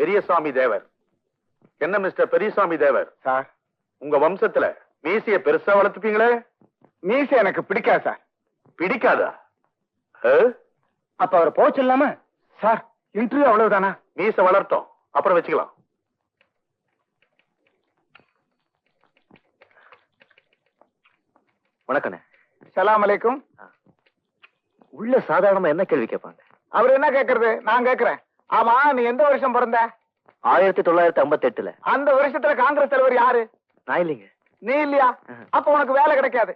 பெரியசாமி தேவர். என்ன மிஸ்டர் பெரியசாமி தேவர் சார், உங்க வம்சத்துல மீசைய பெருசா வளர்த்துப்பீங்களே? மீசை எனக்கு பிடிக்காது சார். பிடிக்காதா? அப்ப அவர் போக சொல்லாம சார், இன்டர்வியூ அவ்வளவுதானா? மீச வளர்த்தோம், அப்புறம் வச்சுக்கலாம். வணக்கண்ணே. சலாம் அலைக்கும். உள்ள சாதாரணமா என்ன கேள்வி கேட்பாங்க? அவர் என்ன கேக்குறது, நான் கேக்குறேன். ஆமா, நீ எந்த வருஷம் பிறந்த? 1958. அந்த வருஷத்துல காங்கிரஸ் தலைவர் யாரு? நான் இல்லைங்க. நீ இல்லையா? அப்ப உனக்கு வேலை கிடைக்காது.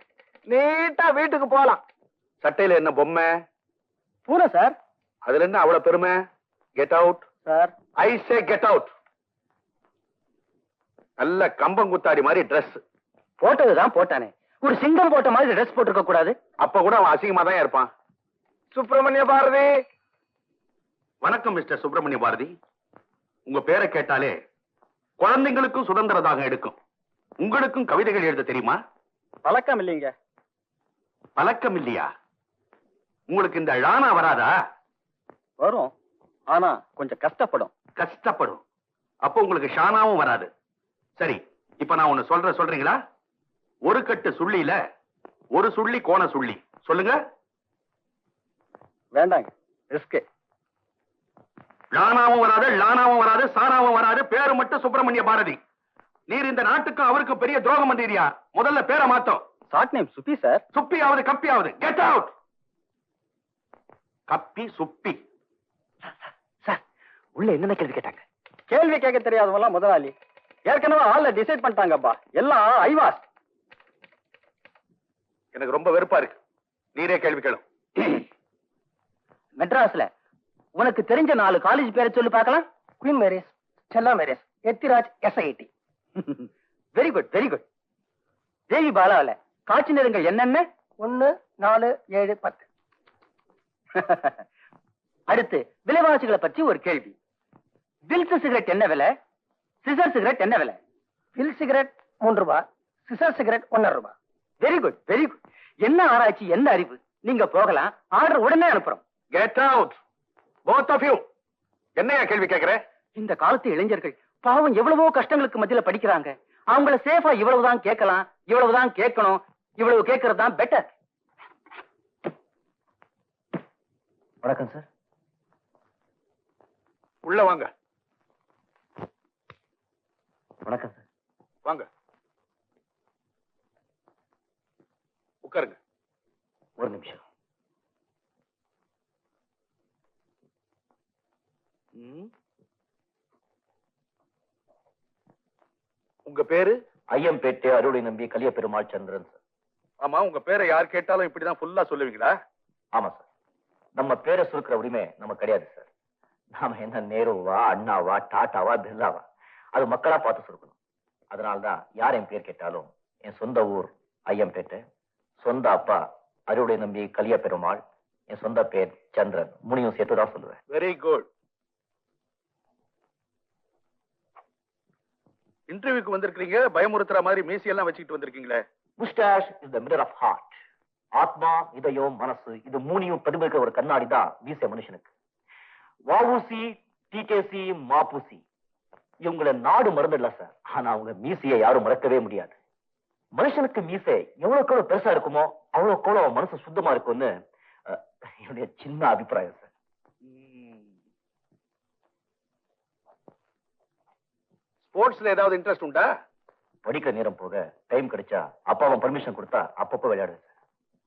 நீட்டா வீட்டுக்கு போலாம். சட்டையில என்ன பொம்மை? பூரா சார். அதுல என்ன அவ்வளவு பெருமை? Get out sir. I say get out. நல்ல கம்பங்குத்தாடி மாதிரி டிரெஸ் போட்டதுதான் போட்டானே. ஒரு சிங்கம் போட்ட மாதிரி ட்ரெஸ் போட்டிருக்க கூடாது. அப்ப கூட அவன் அசிங்கமா தான் இருப்பான். சுப்பிரமணிய பாரதி. வணக்கம் மிஸ்டர் சுப்பிரமணிய பாரதி. உங்க பேரை கேட்டாலே குழந்தைங்களுக்கும் சுதந்திரதாக எடுக்கும். உங்களுக்கும் கவிதைகள் எழுத தெரியுமா? பழக்கம் இல்லைங்க. பழக்கம் இல்லையா? உங்களுக்கு இந்த ழானா வராதா? வரும், ஆனா கொஞ்சம் கஷ்டப்படும். கஷ்டப்படும். அப்போ உங்களுக்கு ஷானாவும் வராது. சரி, இப்ப நான் ஒண்ணு சொல்றீங்களா? ஒரு கட்டு சுள்ளியில ஒரு சுள்ளி கோண சுள்ளி சொல்லுங்க. வேண்டாங்க, ரிஸ்க். லானாவும் வராது, லானாவும் வராது, சானாவும் வராது. பேரு மட்டும் சுப்பிரமணிய பாரதி. நீர் இந்த நாட்டுக்கும் அவருக்கு பெரிய துரோகம் பண்றீரியா? முதல்ல பேரை மாத்தோம். Short name Subbi sir. சுப்பியாவது கப்பியாவது கெட் அவுட். கப்பி சுப்பி. சார், உள்ள என்னென்ன கேள்வி கேட்டாங்க? கேள்வி கேட்க தெரியாதவங்க முதலாளி. ஏற்கனவே ஆள்ல டிசைட் பண்ணிட்டாங்கப்பா. எல்லாம் ஐவாஸ். எனக்கு ரொம்ப வெறுப்பா இருக்கு. நீரே கேள்வி கேளும். மெட்ராஸ்ல உனக்கு தெரிஞ்ச 4 காலேஜ் பேரை சொல்லி பார்க்கலாம். Queen Mary's, Stella Mary's, Ethiraj, SIT. Very good, very good. Devi பாலாவில காட்சி நேரங்கள் என்னென்ன? 1, 4, 7, 10. அடுத்து விலைவாசிகளை பற்றி ஒரு கேள்வி. வில்ஸ் சிகரெட் என்ன விலை? சிசர் சிகரெட் என்ன விலை? வில் சிகரெட் 3 ரூபாய், சிசர் சிகரெட் 1.5 ரூபாய். Very good, very good. என்ன ஆராய்ச்சி, என்ன அறிவு. நீங்க போகலாம், ஆர்டர் உடனே அனுப்புறோம். Get out both of you. என்னையா கேள்வி கேக்குற? இந்த காலத்து இளைஞர்கள் பாவம் எவ்வளவோ கஷ்டங்களுக்கு மத்தியில படிக்கிறாங்க. அவங்கள சேஃபா இவ்வளவுதான் கேட்கலாம், இவ்வளவுதான் கேட்கணும், இவ்வளவு கேட்கறது தான் பெட்டர். வணக்கம் சார். உள்ள வாங்க. வணக்கம் சார். வாங்க, உட்காருங்க. ஒரு நிமிஷம். உங்க பேரு? ஐயம்பேட்டை அருளை நம்பி கலிய பெருமாள் சந்திரன் சார். ஆமா, உங்க பேரை யார் கேட்டாலும் இப்படிதான் ஃபுல்லா சொல்லுவீங்களா? ஆமா சார். நம்ம பேரை சுருக்கிற உரிமை நமக்கு கிடையாது சார். நாம என்ன நேருவா, அண்ணாவா, டாட்டாவா, பிர்லாவா, அது மக்களா பார்த்து சுருக்கணும். அதனால்தான் யார் என் பேர் கேட்டாலும் என் சொந்த ஊர் ஐயம்பேட்டை, சொந்த அப்பா அருளை நம்பி கலிய பெருமாள், என் சொந்த பேர் சந்திரன், முனியும் சேர்த்துதான் சொல்லுவேன். Very good. இன்டர்வியூக்கு வந்திருக்கீங்க, பயமுறுத்துற மாதிரி மீசியெல்லாம் வச்சுக்கிட்டு வந்திருக்கீங்களே. Moustache is the mirror of heart. ஆத்மா, இதயம், மனசு இது மூணையும் பிரதிபலிக்கிற ஒரு கண்ணாடி தான் மீசை மனுஷனுக்கு. வஉசி, டிகேசி, மாபூசி இவங்கள நாடு மறந்து இல்ல சார். ஆனா அவங்க மீசையை யாரும் மறக்கவே முடியாது. மனுஷனுக்கு மீசை எவ்வளவுக்கு எவ்வளவு பெருசா இருக்குமோ அவ்வளவுக்கு எவ்வளவு மனசு சுத்தமா இருக்கும்னு என்னுடைய சின்ன அபிப்பிராயம் சார். ஸ்போர்ட்ஸ்ல ஏதாவது இன்ட்ரெஸ்ட் உண்டா? படிக்கிற நேரம் போக டைம் கிடைச்சா அப்பாவும் பர்மிஷன் கொடுத்தா அப்பப்போ விளையாடுவேன் சார்.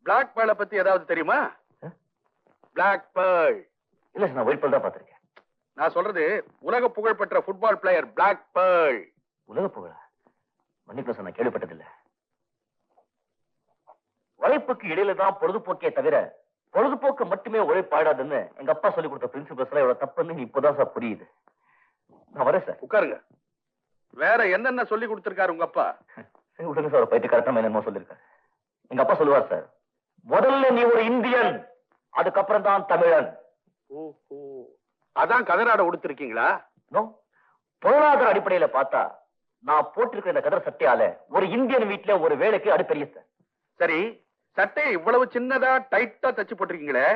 பிளாக் பேர்ல பத்தி ஏதாவது தெரியுமா? பிளாக் பேர்ல் இல்ல சார், நான் ஒயிட் பேர்ல் தான் பார்த்திருக்கேன். நான் சொல்றது உலக புகழ்பெற்ற ஃபுட்பால் பிளேயர் பிளாக் பேர்ல். உலக புகழா? மன்னிப்பு சார், நான் கேள்விப்பட்டதில்லை. உழைப்புக்கு இடையில தான் பொழுதுபோக்கே தவிர பொழுதுபோக்கு மட்டுமே உழைப்பாடாதுன்னு எங்க அப்பா சொல்லி கொடுத்த பிரின்சிபல்ஸ் எல்லாம் எவ்வளவு தப்புன்னு இப்போதான் சார் புரியுது. நான் வரேன் சார். உட்காருங்க. வேற என்னென்ன சொல்லி கொடுத்திருக்காரு உங்க அப்பா? விடுங்க சார், பயிற்சி கரெக்டாக என்னமோ சொல்லியிருக்காரு. எங்க அப்பா சொல்லுவார் சார், முதல்ல நீ ஒரு இந்தியன், அதுக்கப்புறம் தான் தமிழன். ஓஹோ, அதான் கதராட உடுத்திருக்கீங்களா? பொருளாதார அடிப்படையில பார்த்தா நான் போட்டிருக்கிற இந்த கதர் சட்டையால ஒரு இந்தியன் வீட்டுல ஒரு வேலைக்கு அடுப்பெரிய சார். சரி, சட்டை இவ்வளவு சின்னதா டைட்டா தச்சு போட்டிருக்கீங்களே,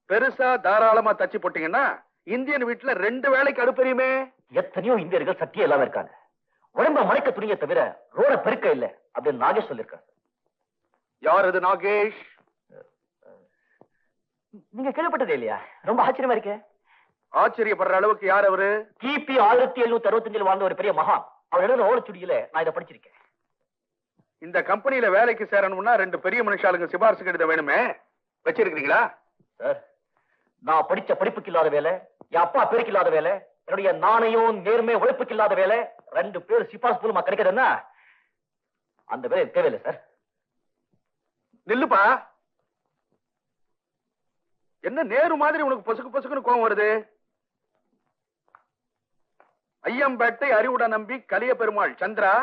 பெருசா தாராளமா தச்சு போட்டீங்கன்னா இந்தியன் வீட்டுல 2 வேலைக்கு அடுப்பெரியுமே. எத்தனையோ இந்தியர்கள் சக்தியே இல்லாம இருக்காங்க. உடம்ப மறைக்க துணியை தவிர ரோட பெருக்க இல்ல அப்படின்னு நாகேஷ் சொல்லியிருக்காரு. யார் இது நாகேஷ்? நீங்க கேள்விப்பட்டதே இல்லையா? ரொம்ப ஆச்சரியமா இருக்கே. ஆச்சரியப்படுற அளவுக்கு யார் அவரு? கிபி 1765 வாழ்ந்த ஒரு பெரிய மகான். அவர் எழுதின ஓலைச்சுடியில நான் இதை படிச்சிருக்கேன். இந்த கம்பெனியில வேலைக்கு சேரணும்னா 2 பெரிய மனுஷாளுங்க சிபாரிசு கடிதம் வேணுமே, வச்சிருக்கீங்களா? சார், நான் படிச்ச படிப்புக்கு இல்லாத வேலை, என் அப்பா பேருக்கு இல்லாத வேலை, என்னுடைய நாணயம் நேர்மை உழைப்புக்கு இல்லாத வேலை 2 பேர் சிபாரிசு மூலமா கிடைக்கிறதுன்னா அந்த வேலை தேவையில்லை சார். நில்லுப்பா. என்ன நேரு மாதிரி உனக்கு பொசுக்கு பொசுக்குன்னு கோவம் வருது? ஐயம்பேட்டை அறிவுட நம்பி கலிய பெருமாள் சந்திரா,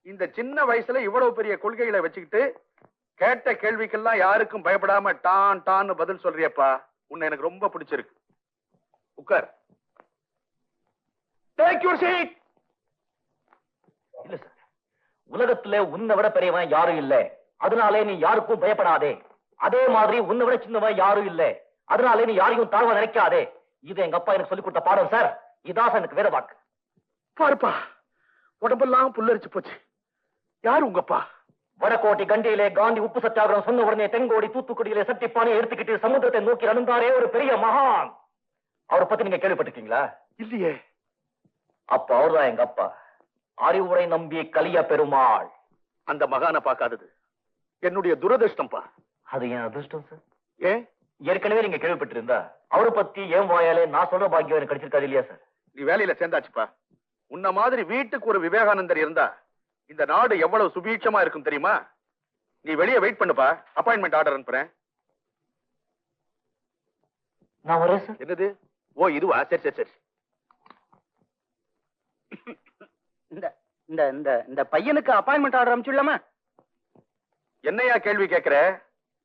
இந்த சின்ன வயசுல இவ்வளவு பெரிய கொள்கைகளை வச்சுக்கிட்டு கேட்ட கேள்விக்கெல்லாம் யாருக்கும் பயப்படாம டான் டான்னு பதில் சொல்றியப்பா. உன்னை எனக்கு ரொம்ப பிடிச்சிருக்கு. உட்கார். Take your seat. இல்ல சார், உலகத்துல உன்னை விட பெரியவன் யாரும் இல்ல, அதனாலே நீ யாருக்கும் பயப்படாதே. அதே மாதிரி உன்னை விட சின்னவன் யாரும் இல்ல, அதனாலே நீ யாரையும் தாழ்வா நினைக்காதே. இது எங்க அப்பா எனக்கு சொல்லி கொடுத்த பாடம் சார். இதான் எனக்கு வேற வாக்கு. பாருப்பா, உடம்பெல்லாம் புல்லரிச்சு போச்சு. யாரு உங்கப்பா? வடகோட்டை கண்டியிலே காந்தி உப்பு சத்தியாகிரகம் சொன்ன உடனே தென்கோடி தூத்துக்குடியிலே சட்டிப்பானை எடுத்துக்கிட்டு சமுத்திரத்தை நோக்கி நடந்தாரே ஒரு பெரிய மகான். அவரை பத்தி நீங்க கேள்விப்பட்டிருக்கீங்களா? இல்லையே. அப்ப அவர்தான் எங்க அப்பா, அறிவுரை நம்பி கலிய பெருமாள். அந்த மகானை பார்க்காதது என்னுடைய துரதிருஷ்டம்பா. அது என் அதிர்ஷ்டம் சார். ஏன்? ஏற்கனவே நீங்க கேள்விப்பட்டிருந்தா அவரை பத்தி ஏன் வாயாலே நான் சொல்ற பாக்கியம் எனக்கு கிடைச்சிருக்காது இல்லையா சார்? நீ வேலையில சேர்ந்தாச்சுப்பா. உன்ன மாதிரி வீட்டுக்கு ஒரு விவேகானந்தர் இருந்தா இந்த நாடு எவ்வளவு சுபீட்சமா இருக்கும் தெரியுமா? நீ வெளியே வெயிட் பண்ணுப்பா, அப்பாயின்மெண்ட் ஆர்டர் அனுப்புறேன். நான் வரேன் சார். என்னது? ஓ இதுவா? சரி சரி சரி. இந்த இந்த இந்த இந்த பையனுக்கு அப்பாயின்மெண்ட் ஆர்டர் அனுப்பிச்சுடலாமா? என்னையா கேள்வி கேட்கிற?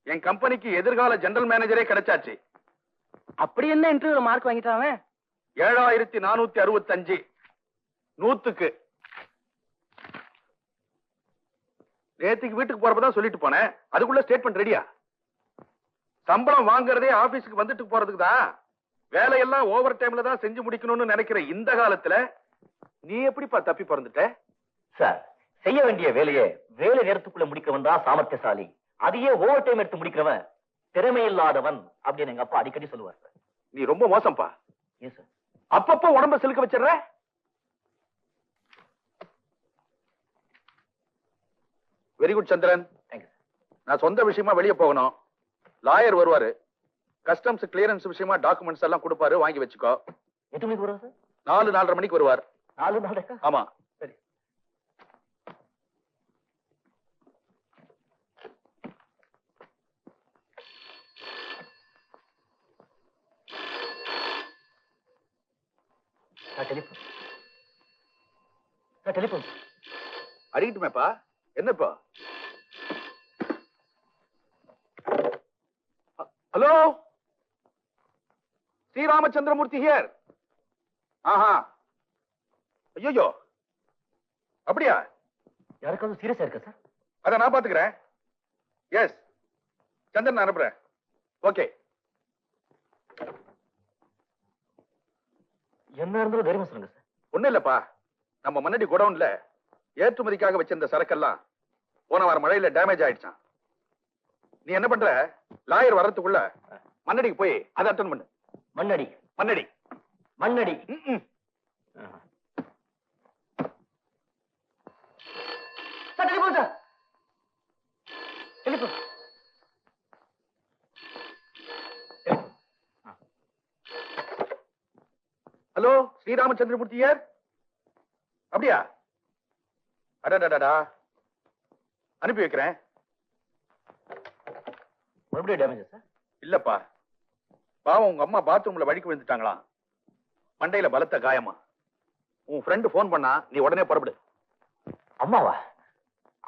என் கம்பெனிக்கு எதிர்கால ஜெனரல் மேனேஜரே கிடைச்சாச்சு. அப்படி என்ன இன்டர்வியூல மார்க் வாங்கிட்டான்? 7465 100க்கு. நேத்துக்கு வீட்டுக்கு போறப்பதான் சொல்லிட்டு போனேன். அதுக்குள்ள ஸ்டேட்மெண்ட் ரெடியா? சம்பளம் வாங்குறதே ஆபீஸுக்கு வந்துட்டு போறதுக்கு தான். வேலையெல்லாம் ஓவர் டைம்ல தான் செஞ்சு முடிக்கணும்னு நினைக்கிற இந்த காலத்துல நீ எப்படிப்பா தப்பி பிறந்துட்ட? சார், செய்ய வேண்டிய வேலையை வேலை நேரத்துக்குள்ள முடிக்கிறவன் தான் சாமர்த்தியசாலி. அதையே ஓவர் டைம் எடுத்து முடிக்கிறவன் திறமை இல்லாதவன் அப்படின்னு எங்க அப்பா அடிக்கடி சொல்லுவார் சார். நீ ரொம்ப மோசம்ப்பா. ஏன் சார்? அப்பப்போ உடம்ப சிலுக்க வச்சிடுற. வெரி குட் சந்திரன். நான் சொந்த விஷயமா வெளியே போகணும். லாயர் வருவாரு. கஸ்டம்ஸ் கிளியரன்ஸ் விஷயமா டாக்குமெண்ட்ஸ் எல்லாம் கொடுப்பாரு, வாங்கி வச்சுக்கோ. எத்தனை மணிக்கு வருவார் சார்? 4-4:30 மணிக்கு வருவார். 4 நாளைக்கா? ஆமா. சரி. டெலிபோன் அடிக்கட்டுமேப்பா. என்னப்பா? Hello, Sri Ramachandramurthy here. ஆஹா, ஐயோ, அப்படியா? யாருக்காவது சீரியஸா இருக்கா சார்? அத நான் பாத்துக்கிறேன். எஸ், சந்திரன் அனுப்புறேன். ஓகே. என்ன இருந்தாலும் தைரியமா சொல்லுங்க சார். ஒண்ணு இல்லப்பா, நம்ம மண்ணடி குடவுன்ல ஏற்றுமதிக்காக வச்சிருந்த சரக்கெல்லாம் போன வாரம் மழையில டேமேஜ் ஆயிடுச்சான். நீ என்ன பண்ற? லாயர் வர்றதுக்குள்ள மண்ணடிக்கு போய் அதை அட்டன் பண்ணு. Mannady Mannady Mannady. Sir telephone sir. Telephone. Hello, Sri Ramachandramurthy here. அப்படியா? அடடடடா, அனுப்பி வைக்கிறேன். மறுபடியும் டேமேஜ் சார்? இல்லப்பா, பாவம் உங்க அம்மா பாத்ரூம்ல வழிக்கு விழுந்துட்டாங்களாம். மண்டையில பலத்த காயமா. உன் ஃப்ரெண்டு போன் பண்ணா, நீ உடனே புறப்படு. அம்மாவா?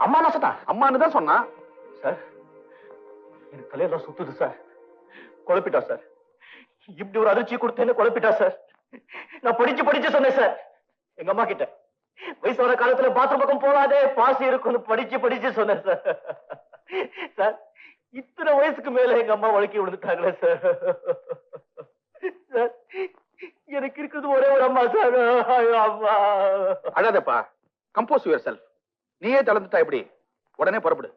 அம்மா நான் சொன்னா? அம்மான்னு தான் சொன்னா. சார், எனக்கு தலையெல்லாம் சுத்துது சார். குழப்பிட்டா சார். இப்படி ஒரு அதிர்ச்சி கொடுத்தேன்னு குழப்பிட்டா சார். நான் படிச்சு சொன்னேன் சார் எங்க அம்மா கிட்ட. வயசான காலத்துல பாத்ரூம் பக்கம் போகாதே, பாசி இருக்குன்னு படிச்சு சொன்னேன் சார். சார், இத்தனை வயசுக்கு மேல எங்க அம்மா வழக்கி விழுந்துட்டாங்களே சார். சார், எனக்கு இருக்கிறது ஒரே ஒரு அம்மா சார். அம்மா. அழாதப்பா, கம்போஸ் யுவர் செல்ஃப். நீயே தளர்ந்துட்டா எப்படி? உடனே புறப்படு.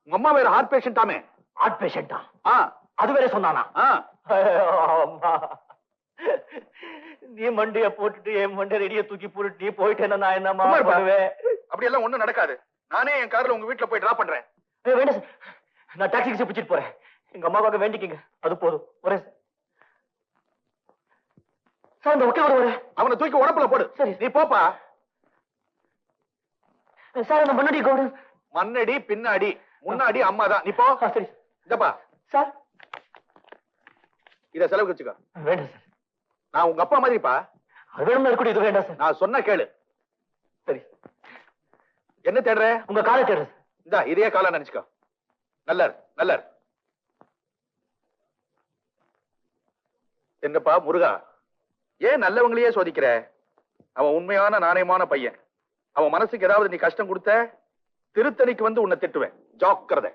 உங்க அம்மா வேற ஹார்ட் பேஷண்டாமே. ஹார்ட் பேஷண்டா? ஆ, அது வேற சொன்னானா? ஆ. அம்மா, நீ மண்டைய போட்டுட்டு என் மண்டை ரெடிய தூக்கி போட்டு நீ போயிட்டேன்னா நான் என்னம்மா பண்ணுவேன்? அப்படி எல்லாம் ஒண்ணும் நடக்காது. நானே என் கார்ல உங்க வீட்டுல போய் டிராப் பண்றேன். வேண்டாம் சார், நான் டாக்ஸிக்கு பிடிச்சிட்டு போறேன். எங்க அம்மாவுக்காக வேண்டிக்கங்க, அது போதும். வரேன் சார். இந்த ஒக்கே வருவாரு, அவனை தூக்கி உடம்புல போடு. சரி. நீ போப்பா. சார் அந்த மண்ணடி கவுடு. மண்ணடி பின்னாடி முன்னாடி அம்மா தான். நீ போ. சரி இதப்பா சார். இத செலவுக்கு வச்சுக்கோ. வேண்டாம் சார், நான் உங்க அப்பா மாதிரிப்பா. அது வேணும் கூட இது வேண்டாம் சார். நான் சொன்ன கேளு. சரி. என்ன தேடுற? உங்க காலை தேடுறேன். இந்தா இதே காலம் நினைச்சுக்கோ. நல்லர் நல்லர். என்னப்பா முருகா, ஏன் நல்லவங்களையே சோதிக்கிற? அவன் உண்மையான நாணயமான பையன். அவன் மனசுக்கு ஏதாவது நீ கஷ்டம் கொடுத்த திருத்தணிக்கு வந்து உன்னை திட்டுவேன். ஜாக்கிரதை.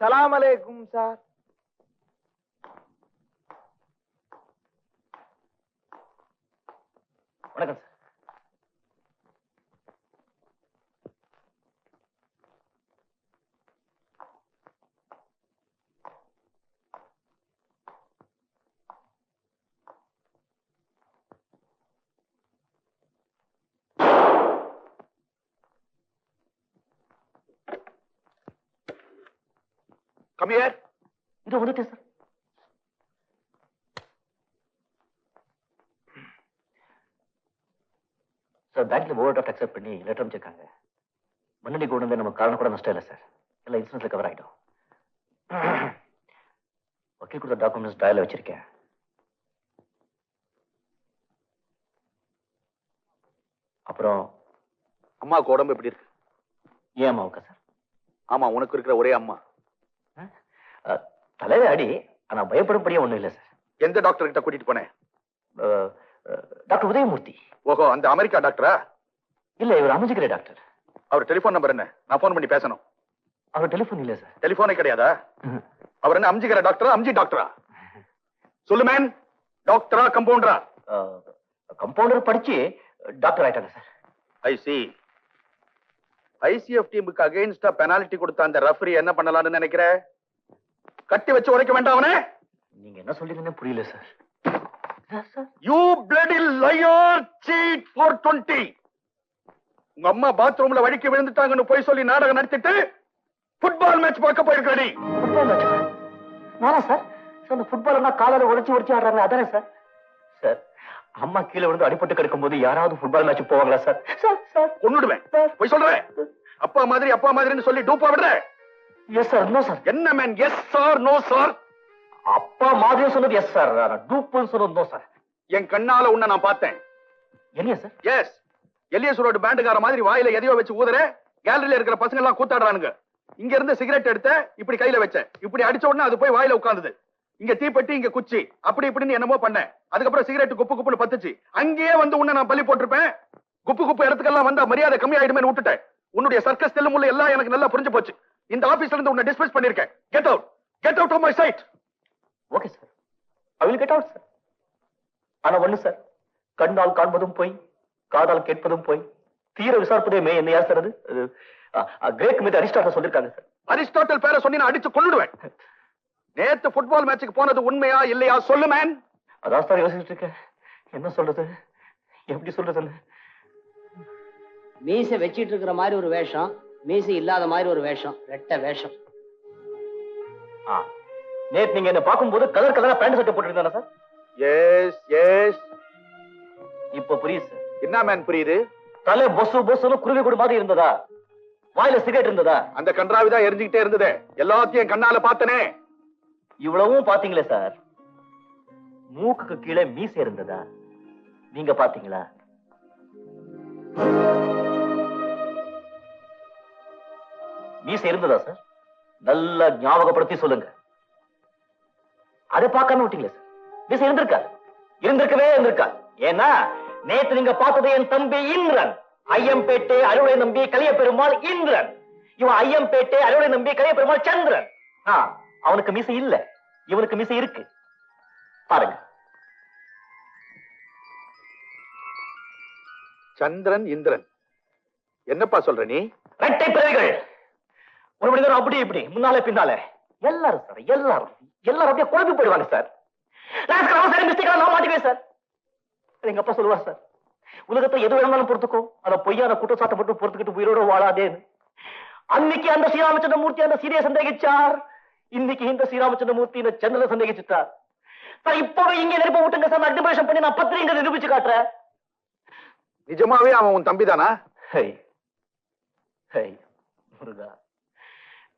சலாம் அலைக்கும் சார். வணக்கம் சார். Come here. இது வந்துட்டேன் சார். சார் பேங்க்ல ஓவர் டிராஃப்ட் அக்செப்ட் பண்ணி லெட்டர் அமைச்சிருக்காங்க. மண்ணடி கூட வந்து நமக்கு காரணம் கூட நஷ்டம் இல்லை சார். எல்லாம் இன்சூரன்ஸ்ல கவர் ஆகிடும். வக்கீல் கொடுத்த டாக்குமெண்ட்ஸ் டயல வச்சிருக்கேன். அப்புறம் அம்மாவுக்கு உடம்பு எப்படி இருக்கு? ஏன் அம்மாவுக்கா சார்? ஆமா, உனக்கு இருக்கிற ஒரே அம்மா. தலையில அடி, ஆனா பயப்படும்படியே ஒண்ணும் இல்லை சார். எந்த டாக்டர் கிட்ட கூட்டிட்டு போனேன்? டாக்டர் உதயமூர்த்தி. ஓஹோ, அந்த அமெரிக்கா டாக்டரா? இல்ல, இவர் அமைஞ்சுக்கிற டாக்டர். அவர் டெலிபோன் நம்பர் என்ன? நான் போன் பண்ணி பேசணும். அவர் டெலிபோன் இல்ல சார். டெலிபோனே கிடையாதா? அவர் என்ன அம்ஜிக்கிற டாக்டரா அம்ஜி டாக்டரா? சொல்லு மேன், டாக்டரா கம்பவுண்டரா? கம்பவுண்டர் படிச்சு டாக்டர் ஆயிட்டாங்க சார். ஐ சி. ஐசிஎஃப் டீமுக்கு அகைன்ஸ்டா பெனால்டி கொடுத்த அந்த ரெஃபரி என்ன பண்ணலாம்னு நினைக்கிற? கட்டி வச்சு உடைக்க வேண்டாம் அவனே. நீங்க என்ன சொல்றீங்கன்னு புரியல sir. You bloody liar, cheat 420. உங்க அம்மா பாத்ரூம்ல வழிக்கு விழுந்துட்டாங்கன்னு போய் சொல்லி நாடகம் நடத்திட்டு ஃபுட்பால் மேட்ச் பார்க்க போயிருக்கடி. Football match? நானா சார்? சார் அந்த ஃபுட்பால்னா காலால உடைச்சு ஆடுறாங்க அதானே சார்? சார், அம்மா கீழே விழுந்து அடிபட்டு கிடக்கும் போது யாராவது ஃபுட்பால் மேட்ச் போவாங்களா சார்? சார் சார் கொன்னுடுவேன். போய் சொல்றேன். அப்பா மாதிரின்னு சொல்லி டூப்பா விடுற. Yes sir. No sir. என்ன man yes sir no sir? அப்பா மாதிரி சொன்னது எஸ் சார், டூப்புன்னு சொன்னது நோ சார். என் கண்ணால உன்னை நான் பார்த்தேன். என்ன சார்? எஸ். எலியஸ் ரோடு பேண்டுக்கார மாதிரி வாயில எதையோ வச்சு ஊதுற. கேலரியில இருக்கிற பசங்க எல்லாம் கூத்தாடுறானுங்க. இங்க இருந்து சிகரெட் எடுத்த, இப்படி கையில வச்ச, இப்படி அடிச்ச உடனே அது போய் வாயில உட்கார்ந்தது. இங்க தீப்பெட்டி, இங்க குச்சி, அப்படி இப்படின்னு என்னமோ பண்ணேன். அதுக்கப்புறம் சிகரெட் குப்பு குப்புன்னு பத்துச்சு. அங்கேயே வந்து உன்னை நான் பலி போட்டிருப்பேன். குப்பு இடத்துக்கெல்லாம் வந்தா மரியாதை கம்மி ஆயிடுமேன்னு விட்டுட்டேன். உன்னுடைய சர்க்கஸ் தெல்லுமுள்ள எல்லாம் எனக்கு நல்லா புரிஞ்சு போச்சு. இந்த ஆபீஸ்ல இருந்து உன்னை டிஸ்மிஸ் பண்ணிருக்கேன். Get out of my sight. Okay sir, I will get out sir. ஆனா ஒண்ணு சார், கண்ணால் காண்பதும் போய், காதால் கேட்பதும் போய், தீர விசாரிப்பதே மே என்ன யார் சார்? அது கிரேக் மீது அரிஸ்டாட்டில் சொல்லிருக்காங்க சார். அரிஸ்டாட்டல் பேரை சொன்னி நான் அடிச்சு கொன்னுடுவேன். நேத்து ஃபுட்பால் மேட்சுக்கு போனது உண்மையா இல்லையா சொல்லு மேன். அதான் சார் யோசிச்சுட்டு இருக்கேன். என்ன சொல்றது, எப்படி சொல்றதுன்னு. மீசை வச்சிட்டு இருக்கிற மாதிரி ஒரு வேஷம், மீசை இல்லாத மாதிரி ஒரு வேஷம், ரெட்டை வேஷம். நேத்து நீங்க என்ன பார்க்கும்போது கலர் கலரா பேண்ட் சட்டை போட்டுருந்தானே சார்? S S. இப்ப புரியுது சார். என்ன மேன் புரியுது? தலை பொசு பொசுன்னு குருவி கூடு மாதிரி இருந்ததா? வாயில சிகரெட் இருந்ததா? அந்த கன்றாவிதான் எரிஞ்சுக்கிட்டே இருந்தது. எல்லாத்தையும் கண்ணால பார்த்தனே. இவ்வளவும் பாத்தீங்களே சார். மூக்குக்கு கீழே மீசை இருந்ததா? நீங்க பாத்தீங்களா? மீசை இருந்ததா சார்? நல்லா ஞாபகப்படுத்தி சொல்லுங்க. அதை பார்க்காம விட்டீங்களே சார். மீசை இருந்திருக்கா? இருந்திருக்கவே இருந்திருக்கா? ஏன்னா நேத்து நீங்க பார்த்தது என் தம்பி இந்திரன். ஐயம்பேட்டை அறுவடை நம்பி கலிய பெருமாள் இந்திரன். இவன் ஐயம்பேட்டை அறுவடை நம்பி கலிய பெருமாள் சந்திரன். அவனுக்கு மீசை இல்ல, இவனுக்கு மீசை இருக்கு. பாருங்க. சந்திரன் இந்திரன் என்னப்பா சொல்ற நீ? ரெட்டை பிறவிகள். ஒரு மனிதர் அப்படி இப்படி முன்னாலே பின்னாலே எல்லாரும் சார், எல்லாரும் எல்லாரும் அப்படியே குழம்பி போயிடுவாங்க சார். நான் மாட்டிக்குவேன் சார். எங்க அப்பா சொல்லுவார் சார், உலகத்தை எது வேணாலும் பொறுத்துக்கோ, அதை பொய்யான குற்றச்சாட்டை மட்டும் பொறுத்துக்கிட்டு உயிரோட வாழாதேன்னு. அன்னைக்கு அந்த ஸ்ரீராமச்சந்திரமூர்த்தி அந்த சீதையை சந்தேகிச்சார். இன்னைக்கு இந்த ஸ்ரீராமச்சந்திரமூர்த்தி இந்த சந்திரனை சந்தேகிச்சுட்டார். இப்பவே இங்க நெருப்ப விட்டுங்க சார். அக்னிபரேஷன் பண்ணி நான் பத்திரிகை நிரூபிச்சு காட்டுறேன். நிஜமாவே அவன் உன் தம்பிதானா? முருகா,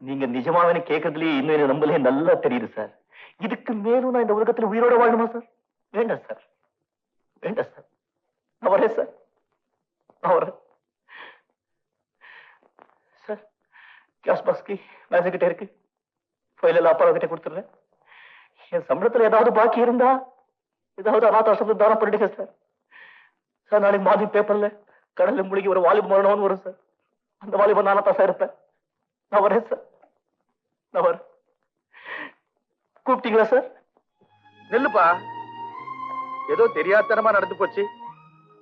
நீங்க நிஜமாவே கேட்கறதுலயே இன்னும் என்ன நம்பலே நல்லா தெரியுது சார். இதுக்கு மேலும் நான் இந்த உலகத்துல உயிரோட வாழணுமா சார்? வேண்டாம் சார், வேண்டாம் சார். அவரே சார், அவரே சார். கேஷ் பாக்ஸ்க்கு மேசேஜ் கிட்ட இருக்கு. ஃபைல் எல்லாம் அப்பா கிட்ட கொடுத்துடுறேன். என் சம்பளத்துல ஏதாவது பாக்கி இருந்தா ஏதாவது அநாதாசிரமத்துக்கு தானம் பண்ணிடுங்க சார். சார் நாளைக்கு மாதிரி பேப்பர்ல கடல்ல மூழ்கி ஒரு வாலிப மரணம்னு வரும் சார். அந்த வாலிபன் நானா தான் சார் இருப்பேன். நான் வரேன் சார், நான் வரேன். கூப்பிட்டீங்களா சார்? நெல்லுப்பா, ஏதோ தெரியாதனமா நடந்து போச்சு.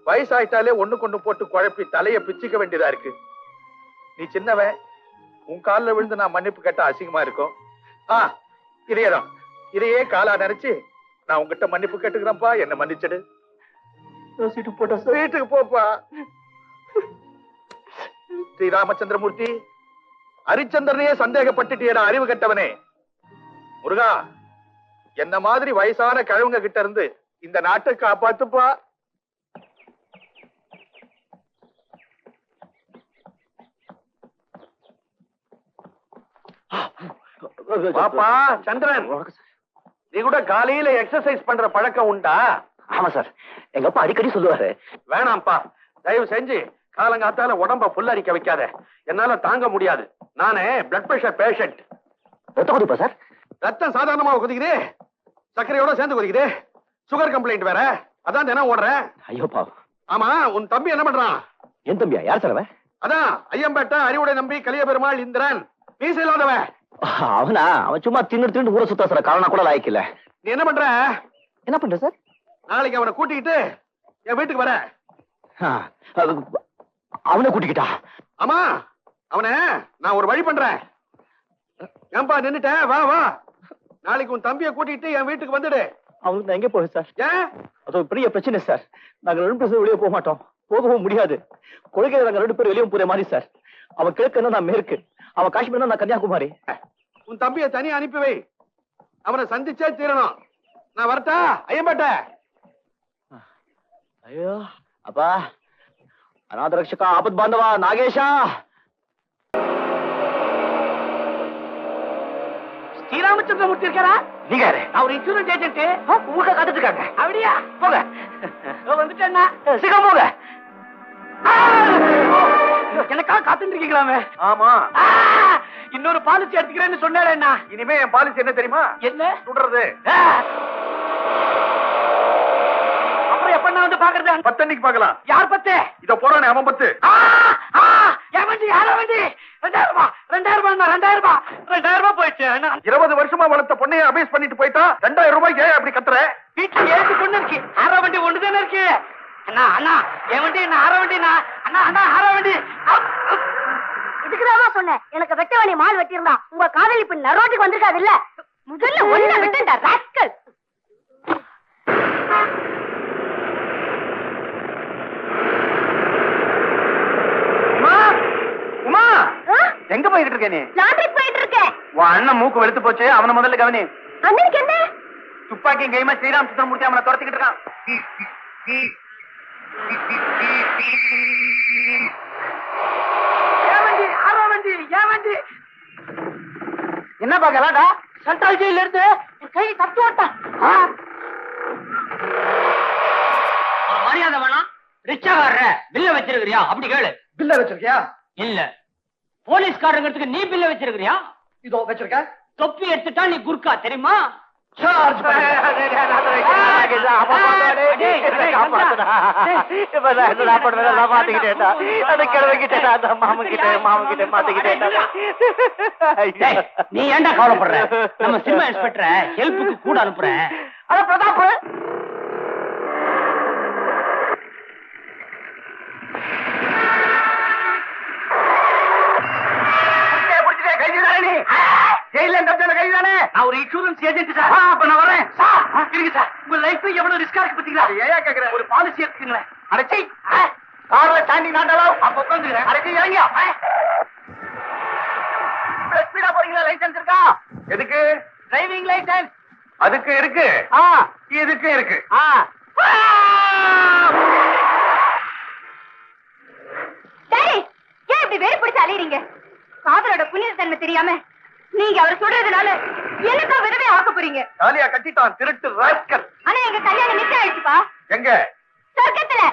வயசாயிட்டாலே ஒண்ணு கொண்டு போட்டு குழப்பி தலைய பிச்சுக்க வேண்டியதா இருக்கு. நீ சின்னவன், உன் காலில் விழுந்து நான் மன்னிப்பு கேட்டா அசிங்கமா இருக்கும். இதேதான், இதையே காலா நினைச்சு நான் உங்ககிட்ட மன்னிப்பு கேட்டுக்கிறேன்ப்பா. என்ன மன்னிச்சிடு. வீட்டுக்கு போப்பா. ஸ்ரீராமச்சந்திரமூர்த்தி, ஹரிச்சந்திரனையே சந்தேகப்பட்டுட்டியடா அறிவு கட்டவனே. முருகா, என்ன மாதிரி வயசான கிழவங்க கிட்ட இருந்து இந்த நாட்டை காப்பாத்துப்பா. பாப்பா சந்திரன், நீ கூட காலையில எக்ஸசைஸ் பண்ற பழக்கம் உண்டா? ஆமா சார், எங்க அப்பா அடிக்கடி சொல்லுவாரு. வேணாம்ப்பா, தயவு செஞ்சு காலங்காத்தால உடம்ப புல்லரிக்க வைக்காத. என்னால தாங்க முடியாது. நானே பிளட் பிரஷர் பேஷண்ட். ரத்தம் கொதிப்பா சார்? ரத்தம் சாதாரணமா கொதிக்குது, சர்க்கரையோட சேர்ந்து கொதிக்குது. சுகர் கம்ப்ளைண்ட் வேற, அதான் தினம் ஓடுறேன். ஐயோ பா. ஆமா, உன் தம்பி என்ன பண்றான்? என் தம்பியா? யார் சார் அவன்? அதான் ஐயம்பேட்டை அறிவுடை நம்பி கலிய பெருமாள் இந்திரன், மீசை இல்லாதவன். அவனா? அவன் சும்மா தின்னு ஊரை சுத்தா சார். காரணம் கூட லாய்க்கல. நீ என்ன பண்ற? என்ன பண்ற சார்? நாளைக்கு அவனை கூட்டிக்கிட்டு என் வீட்டுக்கு வர. அவனை கூட்டிக்கிட்டா? ஆமா, அவனை நான் ஒரு வழி பண்றேன். ஏன்பா நின்னுட்ட? வா வா, நாளைக்கு உன் தம்பியை கூட்டிட்டு என் வீட்டுக்கு வந்துடு. அவனுக்கு நான் எங்க போவேன் சார்? ஏன்? அது ஒரு பெரிய பிரச்சனை சார். நாங்க 2 பேரும் வெளியே போக மாட்டோம், போகவும் முடியாது. கொள்கையில நாங்க 2 பேரும் வெளியே போற மாதிரி சார். அவன் கிழக்கு, நான் மேற்கு. அவன் காஷ்மீர், நான் கன்னியாகுமரி. உன் தம்பியை தனியா அனுப்பி வை. அவனை சந்திச்சே தீரணும். நான் வரட்டா ஐயம்பேட்டை? ஐயோ அப்பா, அநாத ரட்சகா, ஆபத் பாந்தவா, நாகேஷா. ஸ்ரீராமச்சந்திரமூர்த்தி இருக்காரா? நீங்க நான் ஒரு இன்சூரன்ஸ் ஏஜென்ட். ஊட்ட காத்துட்டு இருக்காங்க. அப்படியா? போங்க, வந்துட்டேன்னா சீக்கிரம் போங்க. எனக்காக காத்துட்டு இருக்கீங்களாமே? ஆமா, இன்னொரு பாலிசி எடுத்துக்கிறேன்னு சொன்னேன்னா. இனிமே என் பாலிசி என்ன தெரியுமா? என்ன சுடுறது. அப்புறம் எப்ப நான் வந்து பாக்குறது? 10 அன்னைக்கு பாக்கலாம். யார் 10? இத போறானே அவன் 10. யார வண்டி? 2000 ரூபாய். 2000 ரூபாய் போயிடுச்சு. 20 வருஷமா வளர்த்த பொண்ணைய அபேஸ் பண்ணிட்டு போயிட்டா 2000 ரூபாய்க்கு அப்படி கத்துற? வீட்டுல 7 பொண்ணு இருக்கு. ஆற வண்டி ஒண்ணுதானே இருக்கு. அண்ணா அண்ணா, என் வண்டி என்ன? ஆற வண்டி. அண்ணா அண்ணா, ஆற வண்டி. இதுக்குதான் சொன்னேன், எனக்கு வெட்ட கெட்டவனை மால் வெட்டியிருந்தா உங்க காதலி இப்ப நரோட்டுக்கு வந்திருக்காது இல்ல. முதல்ல ஒண்ணு விட்டுண்டா ராஸ்கல். உமா எங்க போயிட்டு இருக்க நீ? லாண்டரி போயிட்டு இருக்கேன். உன் அண்ணன் மூக்கு வெளுத்து போச்சு, அவனை முதல்ல கவனி. அண்ணனுக்கு என்ன? துப்பாக்கி கைமா ஸ்ரீராம் சுத்தம் முடிச்சு அவனை துரத்திக்கிட்டு இருக்கான். என்னப்பா கலாட்டா? சென்ட்ரல் ஜெயில இருந்து கை தப்பு ஓட்டான். ஒரு மரியாதை வேணாம். ரிச்சாகார பில்ல வச்சிருக்கிறியா? அப்படி கேளு. பில்ல வச்சிருக்கியா? இல்ல. போலீஸ்காரங்கிறதுக்கு நீ பில்ல வச்சிருக்கிறியா? இதோ வச்சிருக்க. தொப்பி எடுத்துட்டா நீ குர்கா தெரியுமா? சார்ஜ் நீ ஏன்டா கவலைப்படுற? நம்ம சினிமா இன்ஸ்பெக்டரை ஹெல்ப்புக்கு கூட அனுப்புறேன். அத பிரதாப் நான் ஒரு இன்சூரன்ஸ் ஏஜென்ட் சார். அப்ப நான் வரேன். இருக்கு சார். உங்க லைஃப் எவ்வளவு ரிஸ்கா இருக்கு பாத்தீங்களா? ஏயா கேக்குறேன்? ஒரு பாலிசி எடுத்துக்கங்களேன். அடைச்சி கார்ல ஸ்டாண்டிங் நாட்டலாம். அப்ப உட்காந்துக்கிறேன். அடைச்சி இறங்கியா? ஸ்பீடா போறீங்களா? லைசென்ஸ் இருக்கா? எதுக்கு? Driving license. அதுக்கு இருக்கு. இதுக்கு இருக்கு. டேய், ஏன் இப்படி வெறி பிடிச்சு அலையறீங்க? காதலோட புனித தன்மை தெரியாம நீங்க அவர் சொல்றதுனால எனக்கு விதவை ஆக்க போறீங்க. தாலியா கட்டிட்டான் திருட்டு ராஸ்கல். ஆனா எங்க கல்யாணம் நிச்சயம் ஆயிடுச்சுப்பா. எங்க? சொர்க்கத்துல.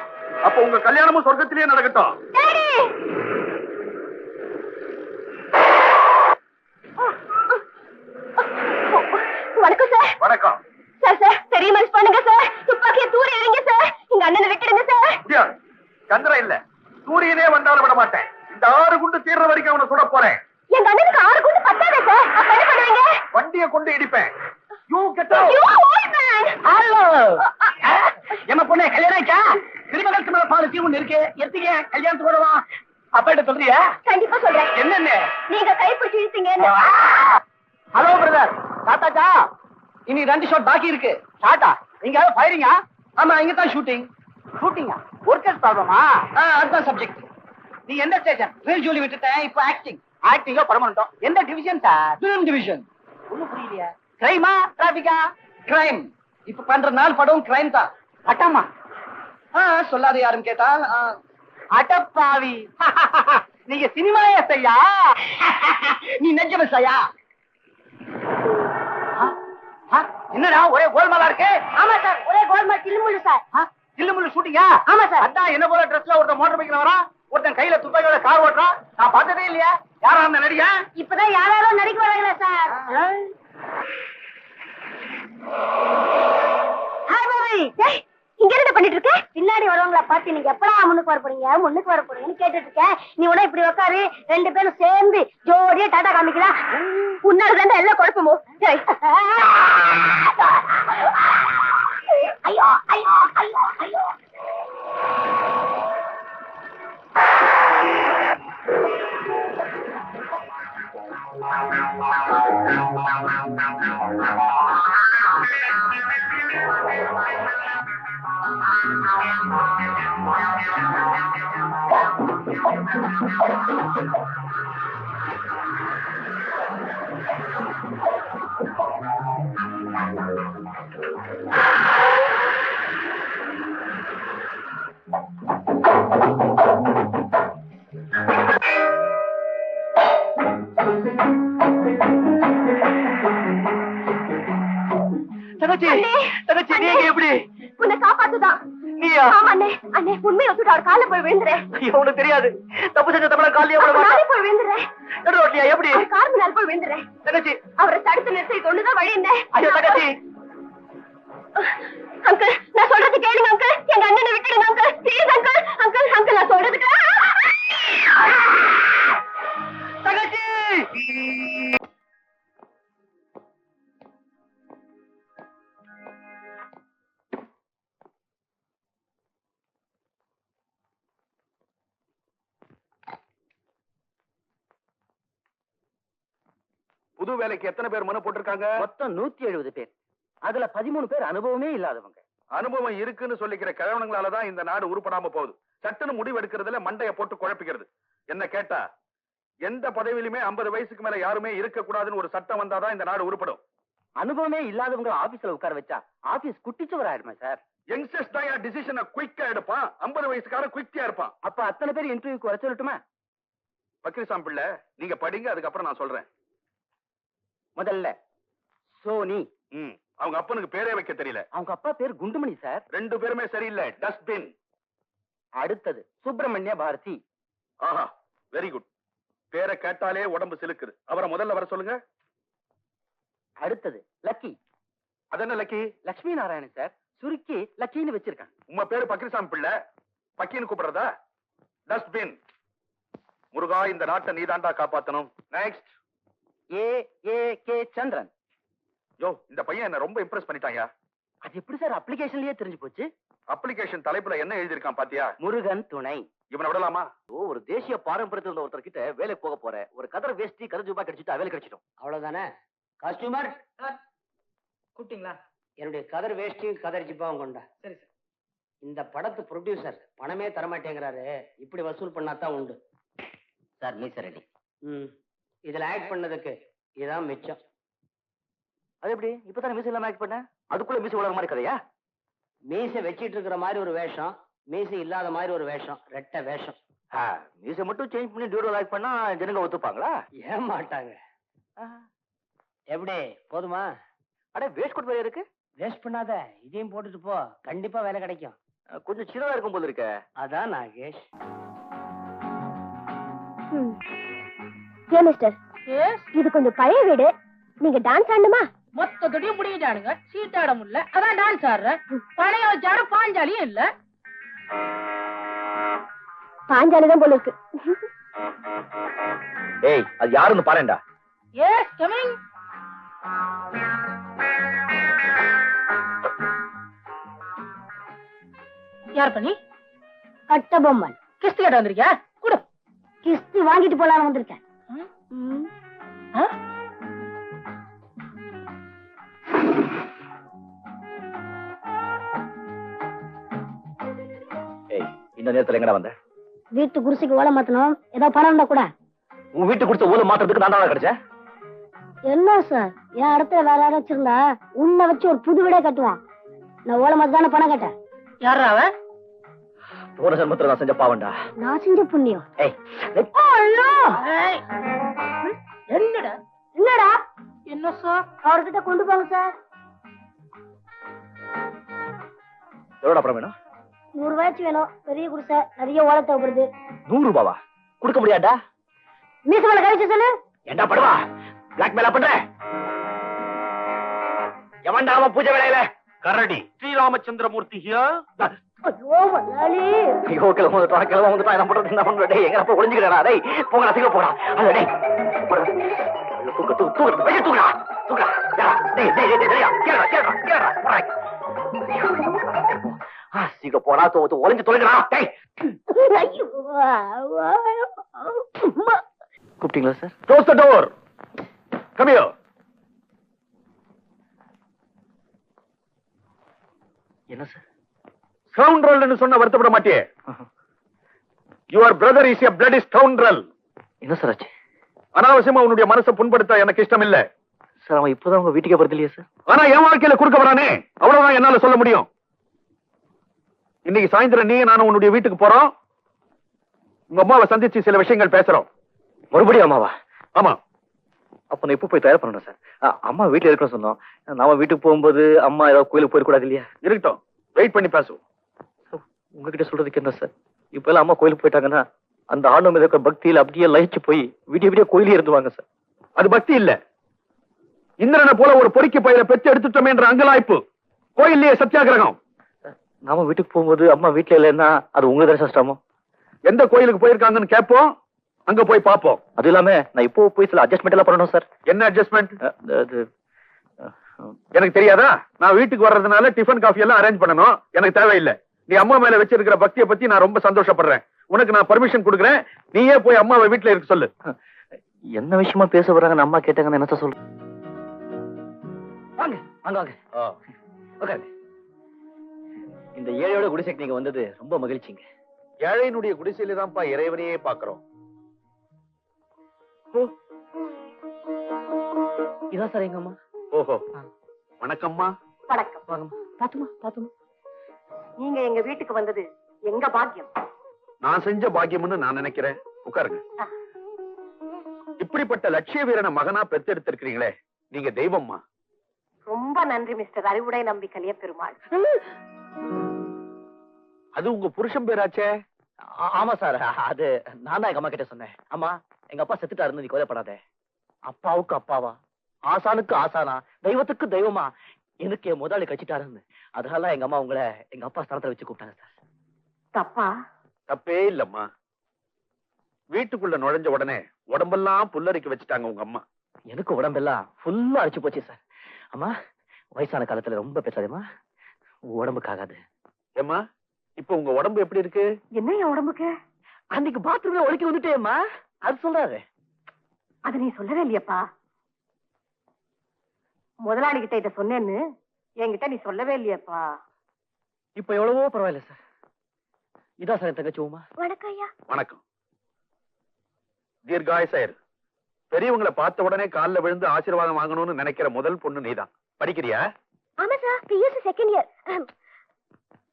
அப்ப உங்க கல்யாணமும் சொர்க்கத்திலேயே நடக்கட்டும். டாடி. வணக்கம் சார். வணக்கம். சார் சார் பெரிய மனுஷ் பண்ணுங்க சார். துப்பாக்கியை தூர எறிங்க சார். எங்க அண்ணனை விட்டுடுங்க சார். முடியாது. சந்திரன் இல்ல, சூரியனே வந்தாலும் விட மாட்டேன். இந்த 6 குண்டு தீர்ற வரைக்கும் அவனை சுட போறேன். எங்க அண்ணனுக்கு 6 குண்டு பத்தாதே சார். அப்ப என்ன பண்ணுவீங்க? வண்டியை கொண்டு இடிப்பேன். You get out. You old man. Hello. என்ன பொண்ணே கல்யாணம் ஆச்சா? கிரிமினல் மேல பாலிசி ஒண்ணு இருக்கு. எத்திங்க கல்யாணத்துக்கு வரலாம். அப்பா சொல்றியா? கண்டிப்பா சொல்றேன். என்னென்ன? நீங்க கைப்பிடிச்சு இழுத்தீங்க. Hello brother, சாட்டாச்சா? இனி 2 ஷாட் பாக்கி இருக்கு. ஷாட்டா? நீங்க ஃபயரிங்கா? ஆமா, இங்க தான் ஷூட்டிங். ஷூட்டிங்கா? ஒர்க்கர்ஸ் ப்ராப்ளமா? அதுதான் சப்ஜெக்ட். நீ எந்த ஸ்டேஷன்? ரீல் ஜூலி விட்டுட்டேன், இப்போ ஆக்டிங். ஆக்டிங்கோ பர்மனன்ட்டோ? எந்த டிவிஷன் சார்? Film division. ஒண்ணும் புரியலையா? கிரைமா டிராபிக்கா? கிரைம். இப்ப பண்ற நாள் படம் கிரைம் தான். அட்டமா? சொல்லாத யாரும் கேட்டா அடப்பாவி. நீங்க சினிமா எஸ்ஐயா? நீ நெஞ்சம் எஸ்ஐயா? என்னடா ஒரே கோல்மாலா இருக்கு? ஆமா சார், ஒரே கோல்மால் தில்லுமுள்ளு சார். தில்லுமுள்ளு ஷூட்டிங்கா? ஆமா சார். அதான் என்ன போல ட்ரெஸ்ல ஒருத்தன் மோட்டார் பைக்ல வரான், ஒருத்தன் கையில துப்பாக்கியோட கார் ஓட்டுறான். நான் பார்த்ததே இல்லையா? யாரா அந்த நடிகா? இப்பதான் யாராரோ நடிக்க வராங்களா சார். Hi bye. டேய், இங்க என்ன பண்ணிட்டு இருக்க? பின்னாடி வரவங்கள பார்த்து நீங்க எப்படா முன்னுக்கு வர போறீங்க, முன்னுக்கு வர போறீங்கன்னு கேட்டுட்டு இருக்கேன். நீ உடனே இப்படி உட்காரு, 2 பேரும் சேர்ந்து ஜோடியா டாடா காமிக்கலாம். உன்னால தான் எல்லாம் குழப்பமோ. ஐயோ ஐயோ ஐயோ ஐயோ. தங்கச்சி நீங்க எப்படி? உன்னை காப்பாத்துதான். நீயா? ஆமா அண்ணே. அண்ணே உண்மையை ஒத்துட்டு அவர் காலில் போய் விழுந்துறேன். உனக்கு தெரியாது, தப்பு செஞ்ச தமிழ காலியா போட நானே மாட்டேன். போய் விழுந்துறேன். ரோட்லியா எப்படி? அவர் கார் முன்னால் போய் விழுந்துறேன். தங்கச்சி அவரை தடுத்து நிறுத்தி கொண்டுதான் வழி இருந்தேன். ஐயோ தங்கச்சி. அங்கிள் நான் சொல்றது கேளுங்க அங்கிள். எங்க அண்ணனை விட்டுடுங்க uncle. Please uncle. Uncle uncle நான் சொல்றதுக்கு தங்கச்சி புது வேலைக்கு எத்தனை பேர் மனு போட்டிருக்காங்க? மொத்தம் 170 பேர். அதுல 13 பேர் அனுபவமே இல்லாதவங்க. அனுபவம் இருக்குன்னு சொல்லிக்கிற கிழவனுங்களாலதான் இந்த நாடு உருப்படாம போகுது. சட்டுன்னு முடிவு எடுக்கிறதுல மண்டைய போட்டு குழப்பிக்கிறது. என்ன கேட்டா எந்த பதவியிலுமே 50 வயசுக்கு மேல யாருமே இருக்க கூடாதுன்னு ஒரு சட்டம் வந்தாதான் இந்த நாடு உருப்படும். அனுபவமே இல்லாதவங்க ஆபீஸ்ல உட்கார வச்சா ஆபீஸ் குட்டிச்சுவர் ஆயிடுமா சார்? யங்ஸ்டர்ஸ் தான் டிசிஷனை குயிக்கா எடுப்பான். 50 வயசுக்காரன் குயிக்கா இருப்பான். அப்ப அத்தனை பேர் இன்டர்வியூக்கு வர சொல்லட்டுமா? பக்ரிசாமி பிள்ளை, நீங்க படிங்க, அதுக்கப்புறம் நான் சொல்றேன். முதல்ல சோனி. அவங்க அப்பனுக்கு பேரே வைக்க தெரியல. அவங்க அப்பா பேர் குண்டுமணி சார். 2 பேருமே சரியில்லை, டஸ்ட்பின். அடுத்தது சுப்பிரமணிய பாரதி. ஆஹா, வெரி குட். பேரை கேட்டாலே உடம்பு சிலுக்குது. அவரை முதல்ல வர சொல்லுங்க. அடுத்தது லக்கி. அதென்ன லக்கி? லட்சுமி நாராயணன் சார், சுருக்கி லக்கின்னு வச்சிருக்காங்க. உங்க பேரு பக்ரிசாமி பிள்ளை, பக்கின்னு கூப்பிடுறதா? டஸ்ட்பின். முருகா, இந்த நாட்டை நீதாண்டா காப்பாத்தணும். நெக்ஸ்ட் கே சந்திரன். யோ, இந்த பையன் என்ன ரொம்ப இம்ப்ரெஸ் பண்ணிட்டாயா. அது எப்படி சார் அப்ளிகேஷன்லயே தெரிஞ்சு போச்சு? அப்ளிகேஷன் தலைப்புல என்ன எழுதிருக்கான் பாத்தியா? முருகன் துணை. இவனை விடலாமா? ஒரு தேசிய பாரம்பரியத்தில் உள்ள ஒருத்தர் கிட்ட வேலை போக போற ஒரு கதர் வேஷ்டி கதர் ஜூபா கிடைச்சிட்டு வேலை கிடைச்சிட்டோம். அவ்வளவுதானே? காஸ்டியூமர் கூப்பிட்டீங்களா? என்னுடைய கதர் வேஷ்டியும் கதர் ஜிப்பாவும் கொண்டா. சரி சார். இந்த படத்து ப்ரொடியூசர் பணமே தரமாட்டேங்கிறாரு. இப்படி வசூல் பண்ணாதான் உண்டு சார். மீச ரெடி. இதுல ஆக்ட் பண்ணதுக்கு இதான் மிச்சம். அது எப்படி இப்பதானே மீசை இல்லாம ஆக்ட் பண்ண? அதுக்குள்ள மீசை உலக மாதிரி கதையா? மீசை வச்சிட்டு இருக்கிற மாதிரி ஒரு வேஷம், மீசை இல்லாத மாதிரி ஒரு வேஷம், ரெட்டை வேஷம். மீசை மட்டும் சேஞ்ச் பண்ணி டியூரல் ஆக்ட் பண்ணா ஜனங்க ஒத்துப்பாங்களா? ஏமாட்டாங்க. எப்படி போதுமா? அட வேஸ்ட் கோட் வேற இருக்கு. வேஸ்ட் பண்ணாத, இதையும் போட்டுட்டு போ, கண்டிப்பா வேலை கிடைக்கும். கொஞ்சம் சின்னதா இருக்கும் போது இருக்க. அதான் நாகேஷ். மிஸ்டர், இது கொஞ்சம் பழைய வீடு. நீங்க டான்ஸ் ஆடணுமா? மொத்தத்தையும் முடிஞ்சானுங்க, சீட்டாட முடியல, அதான் டான்ஸ் ஆடுறேன். பழைய வச்சாட பாஞ்சாலியும் இல்ல. பாஞ்சாலிதான் போல இருக்கு. ஏய், அது யாருன்னு பாருடா. Yes coming. யார் பண்ணி? கட்ட பொம்மன். கிஸ்து கேட்ட வந்திருக்கியா? கூட கிஸ்து வாங்கிட்டு போலாம் வந்திருக்கேன். ஏய், இந்த நேரத்துல எங்கடா வந்த? வீட்டு குடிசைக்கு ஓலை மாத்தணும். ஏதாவது பணம் இருந்தா கூட. உன் வீட்டு கொடுத்த ஊழல் மாத்துறதுக்கு நான் தான் கிடைச்சேன். என்ன சார், என் இடத்துல வேற யாரும் வச்சிருந்தா உன்னை வச்சு ஒரு புது வீடே கட்டுவான். நான் ஓலை மாத்த தானே பணம் கேட்டேன். யாரா அவ? போன ஜென்மத்துல நான் செஞ்ச பாவண்டா. நான் செஞ்ச புண்ணியம். ஏய், என்னடா என்னடா? என்ன சார்? அவர்கிட்ட கொண்டு போங்க சார். எவ்வளவு அப்புறம் வேணும்? 100 ரூபாய்க்கு வேணும். பெரிய குடிசை, நிறைய ஓலை தேவைப்படுது. 100 ரூபாவா? கொடுக்க முடியாதா? மீச மேல கழிச்சு சொல்லு. என்ன படுவா? பிளாக் மேல பண்ற? எவன்டா அவன் பூஜை வேலையில? கரடி ஸ்ரீராமச்சந்திரமூர்த்தி ஹியர். ஐயோ வல்லாளி. ஐயோ, கிளம்ப வந்துட்டா என்ன பண்றது? என்ன பண்ற? டேய், எங்க போய் ஒளிஞ்சுக்கடா. டேய், போங்கடா, சீக்கிரம் போடா. அல்ல டேய். தூக்குடா. சீக்கிரம் போடா, ஒளிஞ்சு தொலைங்கடா. டேய். ஐயோ. கூப்பிட்டீங்களா sir? Close the door. Come here. என்ன சார்? Scoundrel சொன்ன வருத்தப்பட மாட்டியே? Your brother is a bloody scoundrel. என்ன சார் ஆச்சு? அனாவசியமா உன்னுடைய மனசை புண்படுத்த எனக்கு இஷ்டம் இல்ல. சார், அவன் இப்பதான் உங்க வீட்டுக்கே வருது இல்லையா சார்? ஆனா என் வாழ்க்கையில குறுக்க வரானே, அவ்வளவுதான் என்னால சொல்ல முடியும். இன்னைக்கு சாயந்தரம் நீ நானும் உன்னுடைய வீட்டுக்கு போறோம். உங்க அம்மாவை சந்திச்சு சில விஷயங்கள் பேசுறோம். மறுபடியும் அம்மாவா? ஆமா. அப்ப நான் இப்ப போய் தயார் பண்ணணும் சார். அம்மா வீட்டுல இருக்கணும் சொன்னோம். நாம வீட்டுக்கு போகும்போது அம்மா ஏதாவது கோயிலுக்கு போயிடக்கூடாது இல்லையா? இருக்கட்டும், வெயிட் பண்ணி பேசுவோம். உங்ககிட்ட சொல்றதுக்கு என்ன சார்? இப்ப எல்லாம் அம்மா கோயிலுக்கு போயிட்டாங்கன்னா அந்த ஆண்டு மீது இருக்கிற பக்தியில அப்படியே லயிச்சு போய் விடிய கோயிலே இருந்துவாங்க சார். அது பக்தி இல்ல. இந்திரனை போல ஒரு பொறுக்கி பயிரை பெற்று எடுத்துட்டோமே என்ற அங்கலாய்ப்பு. கோயிலே சத்தியாகிரகம். நாம வீட்டுக்கு போகும்போது அம்மா வீட்டுல இல்லைன்னா அது உங்க தான் கஷ்டமோ? எந்த கோயிலுக்கு போயிருக்காங்கன்னு கேட்போம், அங்க போய் பாப்போம். அது இல்லாம நான் இப்போ போய் சில அட்ஜஸ்ட்மெண்ட் எல்லாம் பண்ணணும் சார். என்ன அட்ஜஸ்ட்மெண்ட்? எனக்கு தெரியாதா? நான் வீட்டுக்கு வர்றதுனால டிஃபன் காஃபி எல்லாம் அரேஞ்ச் பண்ணணும். எனக்கு தேவையில்லை. நீ அம்மா மேல வச்சிருக்கிற பக்தியை பத்தி நான் ரொம்ப சந்தோஷப்படுறேன். உனக்கு நான் பர்மிஷன் கொடுக்குறேன். நீயே போய் அம்மாவை வீட்டுல இருக்க சொல்லு. என்ன விஷயமா பேச வர்றாங்கன்னு அம்மா கேட்டாங்கன்னு என்ன சொல்ற? வாங்க வாங்க வாங்க உட்காருங்க. இந்த ஏழையோட குடிசைக்கு நீங்க வந்தது ரொம்ப மகிழ்ச்சிங்க. ஏழையினுடைய குடிசையில தான்ப்பா இறைவனையே பாக்குறோம். இதான் சார் எங்க அம்மா. ஓஹோ, வணக்கம்மா. வணக்கம். வாங்கம்மா. பாத்துமா பாத்துமா. நீங்க எங்க வீட்டுக்கு வந்தது எங்க பாக்கியம். நான் செஞ்ச பாக்கியம்னு நான் நினைக்கிறேன். உட்காருங்க. இப்படிப்பட்ட லட்சிய வீரனை மகனா பெத்தெடுத்திருக்கிறீங்களே, நீங்க தெய்வம்மா. ரொம்ப நன்றி மிஸ்டர் அறிவுடை நம்பி கலிய பெருமாள். அது உங்க புருஷன் பேராச்சே? ஆமா சார், அது நான் தான் எங்க அம்மா கிட்ட சொன்னேன். அம்மா, எங்க அப்பா செத்துட்டாருன்னு நீ கவலைப்படாத. அப்பாவுக்கு அப்பாவா, ஆசானுக்கு ஆசானா, தெய்வத்துக்கு தெய்வமா எனக்கு என் முதலாளி கழிச்சிட்டாருன்னு. அதனால எங்க அம்மா உங்களை எங்க அப்பா ஸ்தானத்துல வச்சு கூப்பிட்டாங்க சார். தப்பா? தப்பே இல்லம்மா. வீட்டுக்குள்ள நுழைஞ்ச உடனே உடம்பெல்லாம் புல்லரிக்க வச்சுட்டாங்க உங்க அம்மா. எனக்கு உடம்பெல்லாம் ஃபுல்லா அடிச்சு போச்சு சார். அம்மா, வயசான காலத்துல ரொம்ப பேசாதேம்மா, உடம்புக்காகாது. ஏம்மா, இப்ப உங்க உடம்பு எப்படி இருக்கு? என்ன என் உடம்புக்கு? அன்னைக்கு பாத்ரூம்ல ஒழுக்கி வந்துட்டேம்மா, அது சொல்றாரு. அது நீ சொல்லவே இல்லையப்பா. முதலாளி கிட்ட இத சொன்னேன்னு என்கிட்ட நீ சொல்லவே இல்லையப்பா. இப்ப எவ்வளவோ பரவாயில்ல சார். இதான் சார் என் தங்கச்சி உமா. வணக்கம் ஐயா. வணக்கம். தீர்காயசாயர். பெரியவங்களை பார்த்த உடனே காலில் விழுந்து ஆசீர்வாதம் வாங்கணும்னு நினைக்கிற முதல் பொண்ணு நீதான். படிக்கிறியா? ஆமா sir, BSc second year.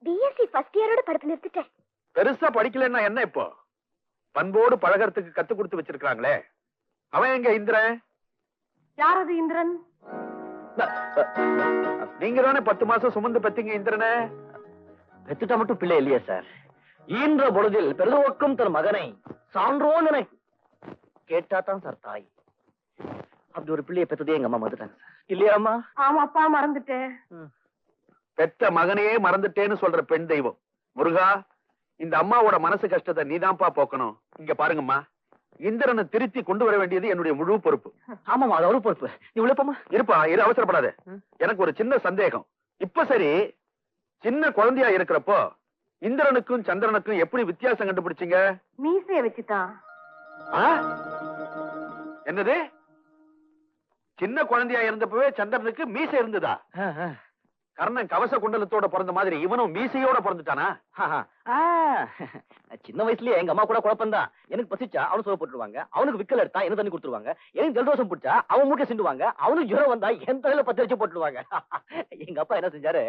BSc first இயரோட படிப்பு நிறுத்திட்டேன். பெருசா படிக்கலன்னா என்ன இப்போ? பண்போடு பழகறதுக்கு கத்து கொடுத்து வச்சிருக்காங்களே. அவன் எங்க இந்திரன்? யார் அது இந்திரன்? நீங்க தானே 10 மாசம் சுமந்து பெத்தீங்க இந்திரனை. பெத்துட்டா மட்டும் பிள்ளை இல்லையா சார்? ஈன்ற பொழுதில் பெருதுவக்கும் தன் மகனை சான்றோன் என கேட்டா தான் சார் தாய். அப்படி ஒரு பிள்ளையை பெற்றதே எங்க அம்மா மறந்துட்டாங்க சார். இல்லையா அம்மா? ஆமாப்பா, மறந்துட்டேன். பெத்த மகனையே மறந்துட்டேன்னு சொல்ற பெண் தெய்வம். முருகா, இந்த அம்மாவோட மனசு கஷ்டத்தை நீதான்ப்பா போக்கணும். இங்க பாருங்கம்மா, இந்திரனை திருத்தி கொண்டு வர வேண்டியது என்னுடைய முழு பொறுப்பு. ஆமாமா, அது ஒரு பொறுப்பு. நீ உழைப்பமா இருப்பா, இரு, அவசரப்படாத. எனக்கு ஒரு சின்ன சந்தேகம். இப்ப சரி, சின்ன குழந்தையா இருக்கிறப்போ இந்திரனுக்கும் சந்திரனுக்கும் எப்படி வித்தியாசம் கண்டுபிடிச்சீங்க? மீசைய வச்சுதான். என்னது? சின்ன குழந்தையா இருந்தப்பவே சந்திரனுக்கு மீசை இருந்ததா? கர்ணன் கவச குண்டலத்தோட பிறந்த மாதிரி இவனும் மீசையோட பிறந்துட்டானா? சின்ன வயசுலயே எங்க அம்மா கூட குழப்பம் தான். எனக்கு பசிச்சா அவனு சோறு போட்டுருவாங்க, அவனுக்கு விக்கல் எடுத்தா என்ன தண்ணி கொடுத்துருவாங்க, எனக்கு ஜலதோஷம் பிடிச்சா அவன் மூட்டை சிண்டுவாங்க, அவனுக்கு ஜுரம் வந்தா என் தலையில 10 வச்சு போட்டுருவாங்க. எங்க அப்பா என்ன செஞ்சாரு,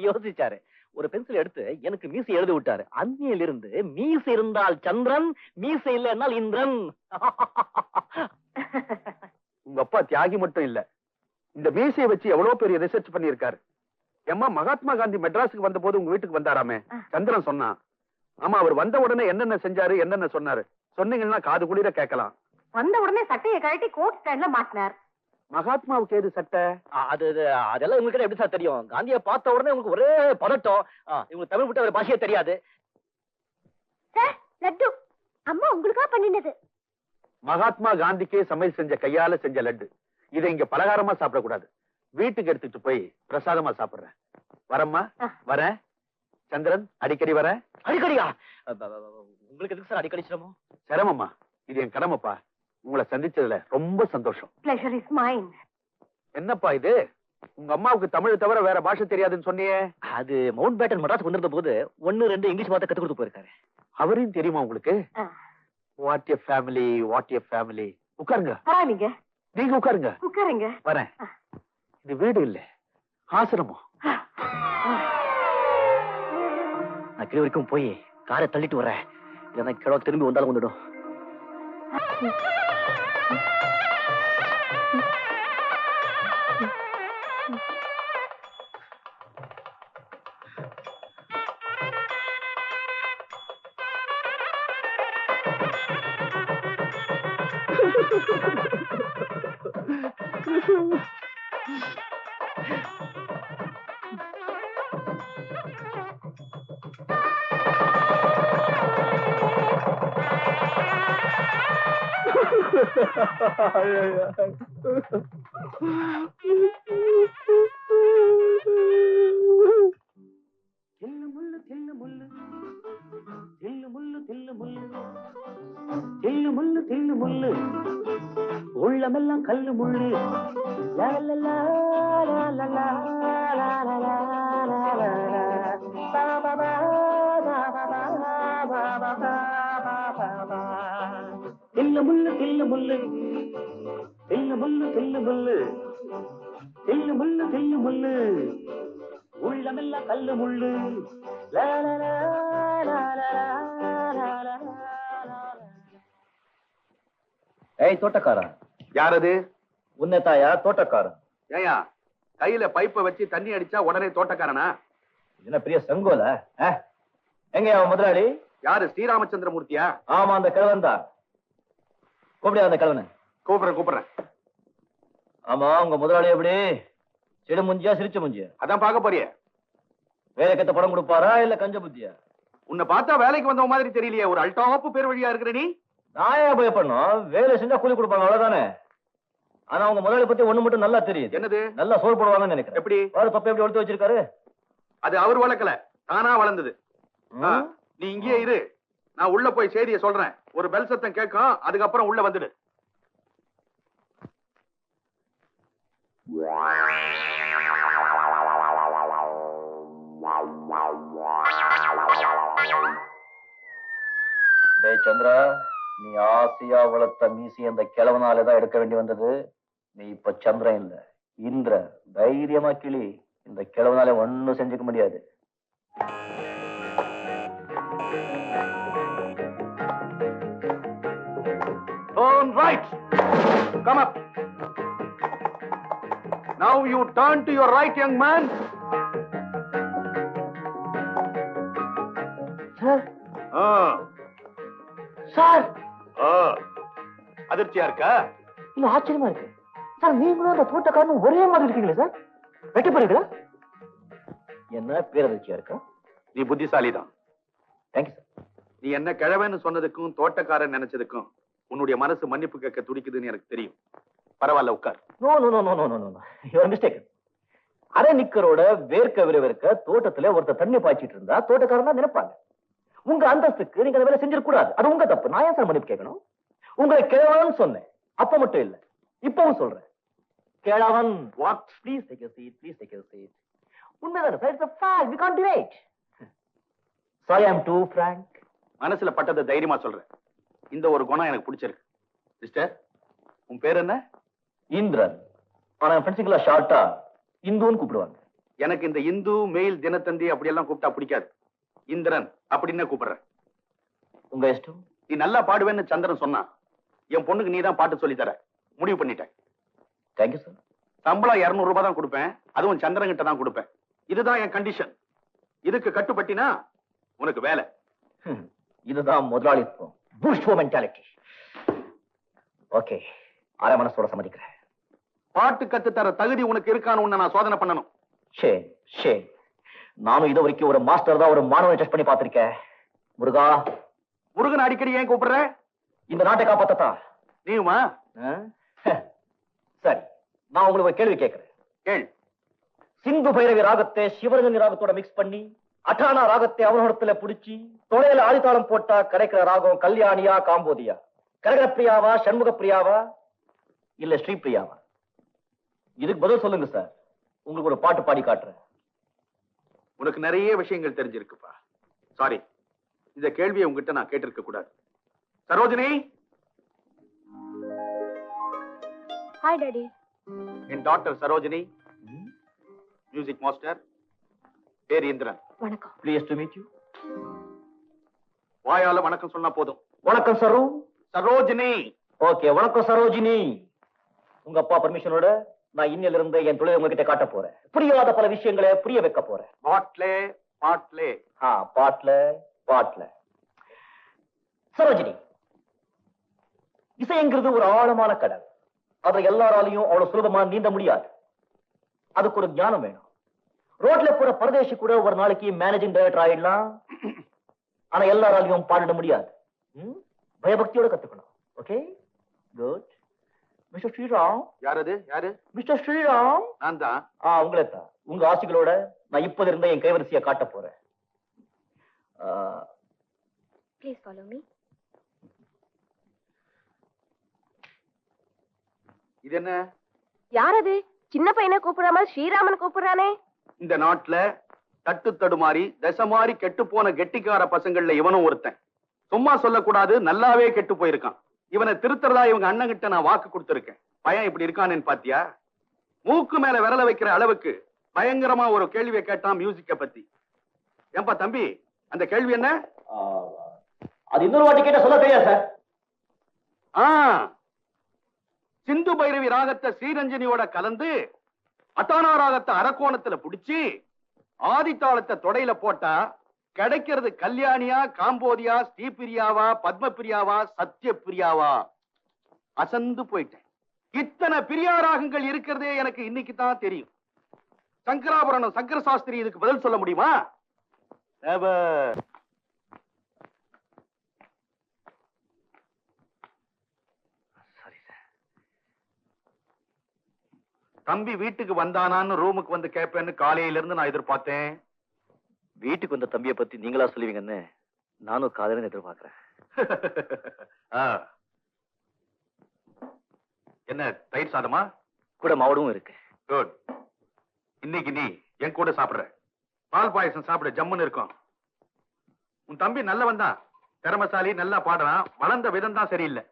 யோசிச்சாரு. ஒரு பென்சில் எடுத்து எனக்கு மீசை எழுதி விட்டாரு. அந்நியில இருந்து மீசை இருந்தால் சந்திரன், மீசை இல்லைன்னா இந்திரன். உங்க அப்பா தியாகி மட்டும் இல்ல, இந்த மீசையை வச்சு எவ்வளவு பெரிய ரிசர்ச் பண்ணிருக்காரு. ஏம்மா, மகாத்மா காந்தி மெட்ராஸுக்கு வந்த போது உங்க வீட்டுக்கு வந்தாராமே, சந்திரன் சொன்னான். ஆமா, அவர் வந்த உடனே என்னென்ன செஞ்சாரு, என்னென்ன சொன்னாரு சொன்னீங்கன்னா காது குளிர கேட்கலாம். வந்த உடனே சட்டையை கழட்டி கோட் ஸ்டைல்ல மாட்டினார். மகாத்மாவுக்கு ஏது சட்டை? அதெல்லாம் உங்களுக்கு எப்படி சார் தெரியும்? காந்தியை பார்த்த உடனே உங்களுக்கு ஒரே பதட்டம். இவங்களுக்கு தமிழ் விட்டு ஒரு பாஷையே தெரியாது. சார், லட்டு அம்மா உங்களுக்கா பண்ணினது. மகாத்மா காந்திக்கே சமையல் செஞ்ச கையால செஞ்ச லட்டு. இதை இங்க பலகாரமா சாப்பிடக்கூடாது, வீட்டுக்கு எடுத்துட்டு போய் பிரசாதமா சாப்பிடுறேன். வரம்மா, வரேன். சந்திரன், அடிக்கடி வரேன். அடிக்கடியா? உங்களுக்கு எதுக்கு சார் அடிக்கடி சிரமம்? சிரமம்மா, இது என் கடமைப்பா. உங்களை சந்திச்சதுல ரொம்ப சந்தோஷம். Pleasure is mine. என்னப்பா இது, உங்க அம்மாவுக்கு தமிழ் தவிர வேற பாஷை தெரியாதுன்னு சொன்னியே? அது மவுண்ட் பேட்டன் மெட்ராஸ் வந்திருந்த போது 1-2 இங்கிலீஷ் வார்த்தை கத்து கொடுத்து போயிருக்காரு. அவரையும் தெரியுமா உங்களுக்கு? What a family, what a family. உட்காருங்க. பரவாயில்லைங்க, நீங்க உட்காருங்க. உட்காருங்க. வரேன். இது வீடு இல்ல, ஆசிரமம். நான் கீழே வரைக்கும் போய் காரை தள்ளிட்டு வரேன். இல்லைன்னா கிழக்கு திரும்பி வந்தாலும் வந்துடும். உள்ளமெல்லாம் கல்லு முள்ளு லா லா லா லா லா லா லா லா லா லா லா லா. பா பா பா பா பா பா பா பா பா பா பா. தில்லு முள்ளு தில்லு முள்ளு தில்லு முள்ளு தில்லு முள்ளு தில்லு முள்ளு தில்லு முள்ளு உள்ளமெல்லாம் கல்லு முள்ளு லா லா லா லா லா லா லா லா. ஏய் தோட்டக்காரன். யாரது? உன்னை தாயா தோட்டக்காரன்? ஏயா கையில பைப்பை வச்சு தண்ணி அடிச்சா உடனே தோட்டக்காரனா? என்ன பெரிய செங்கோல? எங்க அவன் முதலாளி? யாரு, ஸ்ரீராமச்சந்திரமூர்த்தியா? ஆமா, அந்த கிழவன் தான். கூப்பிடியா அந்த கிழவனை? கூப்பிடுறேன். ஆமா, உங்க முதலாளி எப்படி? சிடு முஞ்சியா சிரிச்ச முஞ்சியா? அதான் பார்க்க போறிய. வேலைக்கத்த படம் கொடுப்பாரா இல்ல கஞ்ச புத்தியா? உன்னை பார்த்தா வேலைக்கு வந்த மாதிரி தெரியலையே, ஒரு அல்டாப்பு பேர் வழியா இருக்கிற நீ. நான் ஏன் பயப்படணும்? வேலை செஞ்சா கூலி கொடுப்பாங்க, அவ்வளவுதானே. ஆனா உங்க முதலாளி பத்தி ஒண்ணு மட்டும் நல்லா தெரியுது. என்னது? நல்லா சோறு போடுவாங்கன்னு நினைக்கிறேன். எப்படி? வேறு பப்ப எப்படி வளர்த்து வச்சிருக்காரு? அது அவர் வளர்க்கல, தானா வளர்ந்தது. நீ இங்கேயே இரு, நான் உள்ள போய் செய்தியை சொல்றேன். ஒரு பெல் சத்தம் கேட்கும், அதுக்கப்புறம் உள்ள வந்துடு. டேய் சந்திரா, நீ ஆசையா வளர்த்த மீசி அந்த கிழவனாலதான் எடுக்க வேண்டி வந்தது. நீ இப்ப சந்திரன் இல்ல, இந்திர. தைரியமா கிளி, இந்த கிழவனால ஒன்னும் செஞ்சுக்க முடியாது. Turn right. Come up. Now you turn to your right, young man. Sir. Sir. அதிர்ச்சியா இருக்கா? இல்ல, ஆச்சரியமா இருக்கு சார். நீங்களும் அந்த தோட்டக்காரனும் ஒரே மாதிரி இருக்கீங்களே சார். வெட்டி போறீங்களா? என்ன பேரதிர்ச்சியா இருக்கா? நீ புத்திசாலிதான். Thank you sir. நீ என்ன கிழவன்னு சொன்னதுக்கும் தோட்டக்காரன் நினைச்சதுக்கும் உன்னுடைய மனசு மன்னிப்பு கேட்க துடிக்குதுன்னு எனக்கு தெரியும். பரவாயில்ல, உட்கார். No no no no no no no, your mistake. அரை நிக்கரோட வேர்க்க விறுவிறுக்க தோட்டத்துல ஒருத்தர் தண்ணி பாய்ச்சிட்டு இருந்தா தோட்டக்காரன் தான் நினைப்பாங்க. உங்க அந்தஸ்துக்கு நீங்க அந்த வேலை செஞ்சிடக்கூடாது. அது உங்க தப்பு. நான் ஏன் சார் மன்னிப்பு கேட்கணும்? உங்களை கிழவன் சொன்னேன், அப்ப மட்டும் இல்ல, இப்பவும் சொல்றேன். கிழவன். What? Please take your seat, please take your seat. உண்மைதானே sir? It's a fact, we can't debate. Sorry, I'm too frank. மனசுல பட்டதை தைரியமா சொல்றேன். இந்த ஒரு குணம் எனக்கு பிடிச்சிருக்கு. மிஸ்டர், உன் பேர் என்ன? இந்திரன். ஆனா ஃப்ரெண்ட்ஸுங்களா ஷார்ட்டா இந்துன்னு கூப்பிடுவாங்க. எனக்கு இந்த இந்து மெயில் தினத்தந்தி அப்படியெல்லாம் கூப்பிட்டா பிடிக்காது. இந்திரன் அப்படின்னு கூப்பிடுறேன். உங்க இஷ்டம். நீ நல்லா பாடுவேன்னு சந்திரன் சொன்னா, என் பொண்ணுக்கு நீ தான் பாட்டு சொல்லி தர முடிவு பண்ணிட்டேன். Thank you sir. சம்பளம் 200 ரூபாய் தான் கொடுப்பேன், அதுவும் சந்திரன் கிட்ட தான் கொடுப்பேன். இதுதான் என் கண்டிஷன். இதுக்கு கட்டுப்பட்டினா உனக்கு வேலை. இதுதான் முதலாளித்துவம், பூர்ஷ்வா மென்டாலிட்டி. ஓகே, அரை மனசோட சம்மதிக்கிறேன். பாட்டு கத்து தர தகுதி உனக்கு இருக்கான்னு உன்னை நான் சோதனை பண்ணணும். Shame shame. நானும் இது வரைக்கும் ஒரு மாஸ்டர் தான் ஒரு மாணவனை டெஸ்ட் பண்ணி பார்த்திருக்கேன். முருகா. முருகன் அடிக்கடி ஏன் கூப்பிடுற? இந்த நாட்டை காப்பாத்தத்தா. நீயுமா? சரி, நான் உங்களுக்கு ஒரு கேள்வி கேட்கிறேன். கேள். சிந்து பைரவி ராகத்தை சிவரஞ்சனி ராகத்தோட மிக்ஸ் பண்ணி அட்டானா ராகத்தை அவனோடத்துல புடிச்சு தொலைல ஆதித்தாளம் போட்டா கிடைக்கிற ராகம் கல்யாணியா காம்போதியா? கரகர பிரியாவா, சண்முக பிரியாவா, இல்ல ஸ்ரீபிரியாவா? இதுக்கு பதில் சொல்லுங்க சார். உங்களுக்கு ஒரு பாட்டு பாடி காட்டுறேன். உனக்கு நிறைய விஷயங்கள் தெரிஞ்சிருக்குப்பா. சாரி, இந்த கேள்வியை உங்ககிட்ட நான் கேட்டிருக்க கூடாது. சரோஜினி. Hi daddy. என் டாக்டர் சரோஜினி, மியூசிக் மாஸ்டர். பேர் இந்திரன். வணக்கம். Please to meet you. வாயால வணக்கம் சொன்னா போதும். வணக்கம் சரோ. சரோஜினி. ஓகே, வணக்கம் சரோஜினி. உங்க அப்பா பர்மிஷனோட நான் இன்னில இருந்து என் தொழிலை உங்ககிட்ட காட்ட போறேன். புரியாத பல விஷயங்களை புரிய வைக்க போறேன். பாட்லே பாட்லே. பாட்ல. சரோஜினி, இசைங்கிறது ஒரு ஆழமான கடல். அதை எல்லாராலையும் அவ்வளவு சுலபமா நீந்த முடியாது. அதுக்கு ஒரு ஞானம் வேணும். ரோட்ல போற பரதேசி கூட ஒரு நாளைக்கு மேனேஜிங் டைரக்டர் ஆயிடலாம். ஆனா எல்லாராலையும் பாடிட முடியாது. பயபக்தியோட கத்துக்கணும். Okay, good. மிஸ்டர் ஸ்ரீராம். யாரது? யாரு? மிஸ்டர் ஸ்ரீராம். நான் தான். உங்களை தான். உங்க ஆசைகளோட நான் இப்போது இருந்த என் கைவரிசையை காட்ட போறேன். Please follow me. இது என்ன? யார் அது? சின்ன பையனை கூப்பிடாம ஸ்ரீராமன் கூப்பிடுறானே. இந்த நாட்டுல தட்டு தடுமாறி தசை மாறி கெட்டு போன கெட்டிக்கார பசங்கள்ல இவனும் ஒருத்தன். சும்மா சொல்லக்கூடாது, நல்லாவே கெட்டு போயிருக்கான். இவனை திருத்தறதா இவங்க அண்ணன் கிட்ட நான் வாக்கு கொடுத்திருக்கேன். பையன் இப்படி இருக்கானேன்னு பாத்தியா? மூக்கு மேல விரல வைக்கிற அளவுக்கு பயங்கரமா ஒரு கேள்வியை கேட்டான் மியூசிக்க பத்தி. ஏன்பா தம்பி, அந்த கேள்வி என்ன? அது இன்னொரு வாட்டி கேட்ட சொல்ல தெரியாது சார். சிந்து பைரவி ராகத்தை ஸ்ரீரஞ்சனியோட கலந்து அத்தானா ராகத்தை அரக்கோணத்துல புடிச்சு ஆதித்தாளத்தை தொடையில போட்டா கிடைக்கிறது கல்யாணியா, காம்போதியா, ஸ்ரீபிரியாவா, பத்மபிரியாவா, சத்யபிரியாவா? அசந்து போயிட்டேன். இத்தனை பிரியா ராகங்கள் இருக்கிறதே எனக்கு இன்னைக்கு தான் தெரியும். சங்கராபரணம் சங்கர சாஸ்திரி இதுக்கு பதில் சொல்ல முடியுமா? தம்பி வீட்டுக்கு வந்தானான்னு ரூமுக்கு வந்து கேட்பேன்னு காலையில இருந்து நான் எதிர்பார்த்தேன். வீட்டுக்கு வந்த தம்பியை பத்தி நீங்களா சொல்லுவீங்கன்னு நானும் காதலன்னு எதிர்பார்க்கிறேன். என்ன தயிர் சாதமா? கூட மாவடும் இருக்கு. குட். இன்னைக்கு நீ என் கூட சாப்பிடுற. பால் பாயசம் சாப்பிட ஜம்முன்னு இருக்கும். உன் தம்பி நல்லவன் தான், திறமசாலி, நல்லா பாடுறான். வளர்ந்த விதம் தான் சரியில்லை.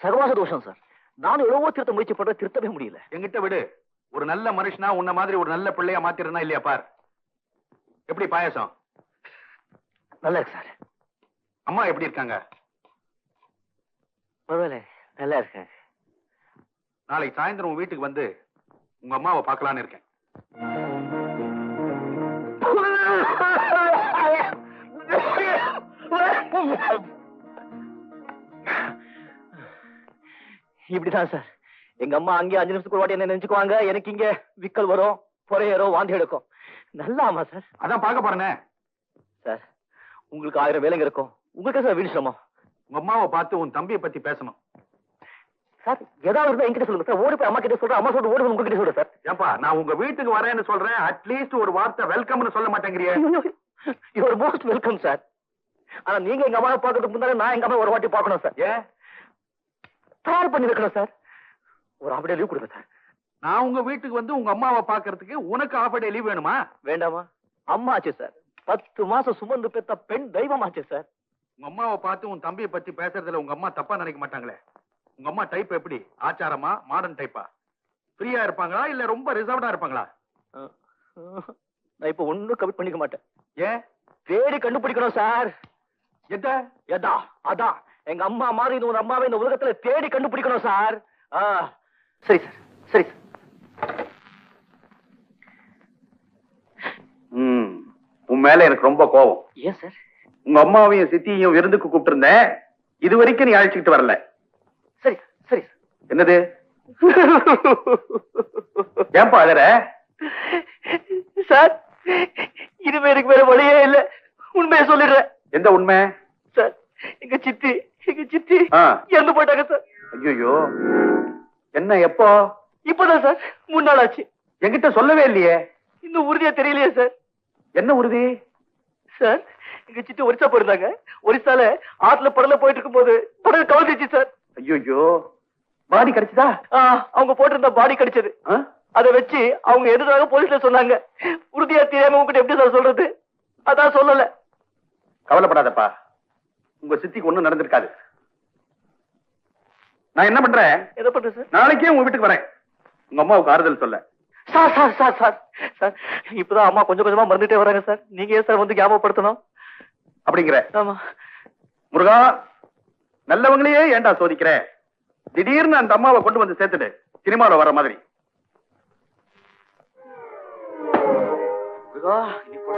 சர்வாச தோஷம் சார். நானும் எவ்வளவோ திருத்த முயற்சி பண்ற, திருத்தவே முடியல. என்கிட்ட விடு. ஒரு நல்ல மனுஷனா உன்ன மாதிரி ஒரு நல்ல பிள்ளையா மாத்திரனா இல்லையா பார். எப்படி பாயசம்? நல்லா இருக்கு சார். அம்மா எப்படி இருக்காங்க? பரவாயில்ல, நல்லா இருக்கேன். நாளைக்கு சாயந்தரம் உன் வீட்டுக்கு வந்து உங்க அம்மாவை பார்க்கலான்னு இருக்கேன். இப்படிதான் சார். எங்க அம்மா அங்கே 5 நிமிஷத்துக்கு ஒரு வாட்டி என்ன நினைச்சுக்குவாங்க. எனக்கு இங்க விக்கல் வரும், பொறையேறும், வாந்தி எடுக்கும். நல்லா ஆமா சார். அதான் பார்க்க போறேனே. சார் உங்களுக்கு 1000 வேலைங்க இருக்கும். உங்களுக்கு சார் வீடு சிரமம். உங்க அம்மாவை பார்த்து உன் தம்பியை பத்தி பேசணும். சார் ஏதாவது இருந்தா என்கிட்ட சொல்லுங்க சார். ஓடி போய் அம்மா கிட்ட சொல்றேன், அம்மா சொல்லிட்டு ஓடி உங்ககிட்ட சொல்றேன் சார். ஏன்பா நான் உங்க வீட்டுக்கு வரேன்னு சொல்றேன், அட்லீஸ்ட் ஒரு வார்த்தை வெல்கம்னு சொல்ல மாட்டேங்கிறியே. Your most welcome sir. ஆனா நீங்க எங்க அம்மாவை பார்க்கறதுக்கு முன்னாடி நான் எங்க அம்மா ஒரு வாட்டி பார்க்கணும் சார். ஏன்? தயார் பண்ணி வைக்கணும் சார். ஒரு ஹாஃப் டே லீவ் கொடுங்க சார். நான் உங்க வீட்டுக்கு வந்து உங்க அம்மாவை பார்க்கறதுக்கு உனக்கு ஹாஃப் டே லீவ் வேணுமா? வேண்டாமா? அம்மா ஆச்சு சார். 10 மாசம் சுமந்து பெத்த பெண் தெய்வம் ஆச்சு சார். உங்க அம்மாவை பார்த்து உன் தம்பியை பத்தி பேசுறதுல உங்க அம்மா தப்பா நினைக்க மாட்டாங்களே? உங்க அம்மா டைப் எப்படி? ஆச்சாரமா, மாடர்ன் டைப்பா? ஃப்ரீயா இருப்பாங்களா இல்ல ரொம்ப ரிசர்வ்டா இருப்பாங்களா? நான் இப்ப ஒண்ணும் கமிட் பண்ணிக்க மாட்டேன். ஏன்? தேடி கண்டுபிடிக்கணும் சார். எதா அதான் எங்க அம்மா மாதிரி ஒரு அம்மாவை இந்த உலகத்துல தேடி கண்டுபிடிக்கணும் சார். சரி சார், சரி சார். உன் மேல எனக்கு ரொம்ப கோபம். ஏன் சார்? உங்க அம்மாவையும் சித்தியையும் விருந்துக்கு கூப்பிட்டு இருந்தேன். இது வரைக்கும் நீ அழைச்சிக்கிட்டு வரல. சரி சரி. என்னது? ஏன்பா அழற? சார் இனிமே எனக்கு வேற வழியே இல்ல. உண்மையை சொல்லிடுறேன். எந்த உண்மை? சார் எங்க சித்தி இறந்து போயிட்டாங்க சார். ஐயோ, என்ன எப்போ? இப்பதான் சார் 3 நாள் ஆச்சு. என்கிட்ட சொல்லவே இல்லையே. இன்னும் உறுதியா தெரியலையே சார். என்ன உறுதி? சார் எங்க சித்தி ஒரிசா போயிருந்தாங்க. ஒரிசால ஆத்துல படல போயிட்டு இருக்கும் போது படகு கவுந்துச்சு சார். ஐயோ, பாடி கிடைச்சதா? அவங்க போட்டிருந்த பாடி கிடைச்சது. அதை வச்சு அவங்க எதுக்காக போலீஸ்ல சொன்னாங்க. உறுதியா தெரியாம உங்ககிட்ட எப்படி சார் சொல்றது? அதான் சொல்லல. கவலைப்படாதப்பா, உங்க சித்திக்கு ஒண்ணும் நடந்திருக்காது. நான் என்ன பண்றேன்? என்ன பண்றேன் சார்? நாளைக்கே உங்க வீட்டுக்கு வரேன் உங்க அம்மாவுக்கு ஆறுதல் சொல்ல. Sir sir sir sir sir இப்பதான் அம்மா கொஞ்சம் கொஞ்சமா மறந்துட்டே வராங்க சார். நீங்க ஏன் சார் வந்து ஞாபகப்படுத்தணும்? அப்படிங்கிற? ஆமா. முருகா, நல்லவங்களையே ஏன்டா சோதிக்கிற? திடீர்னு அந்த அம்மாவை கொண்டு வந்து சேர்த்துடு, சினிமாவில் வர மாதிரி. முருகா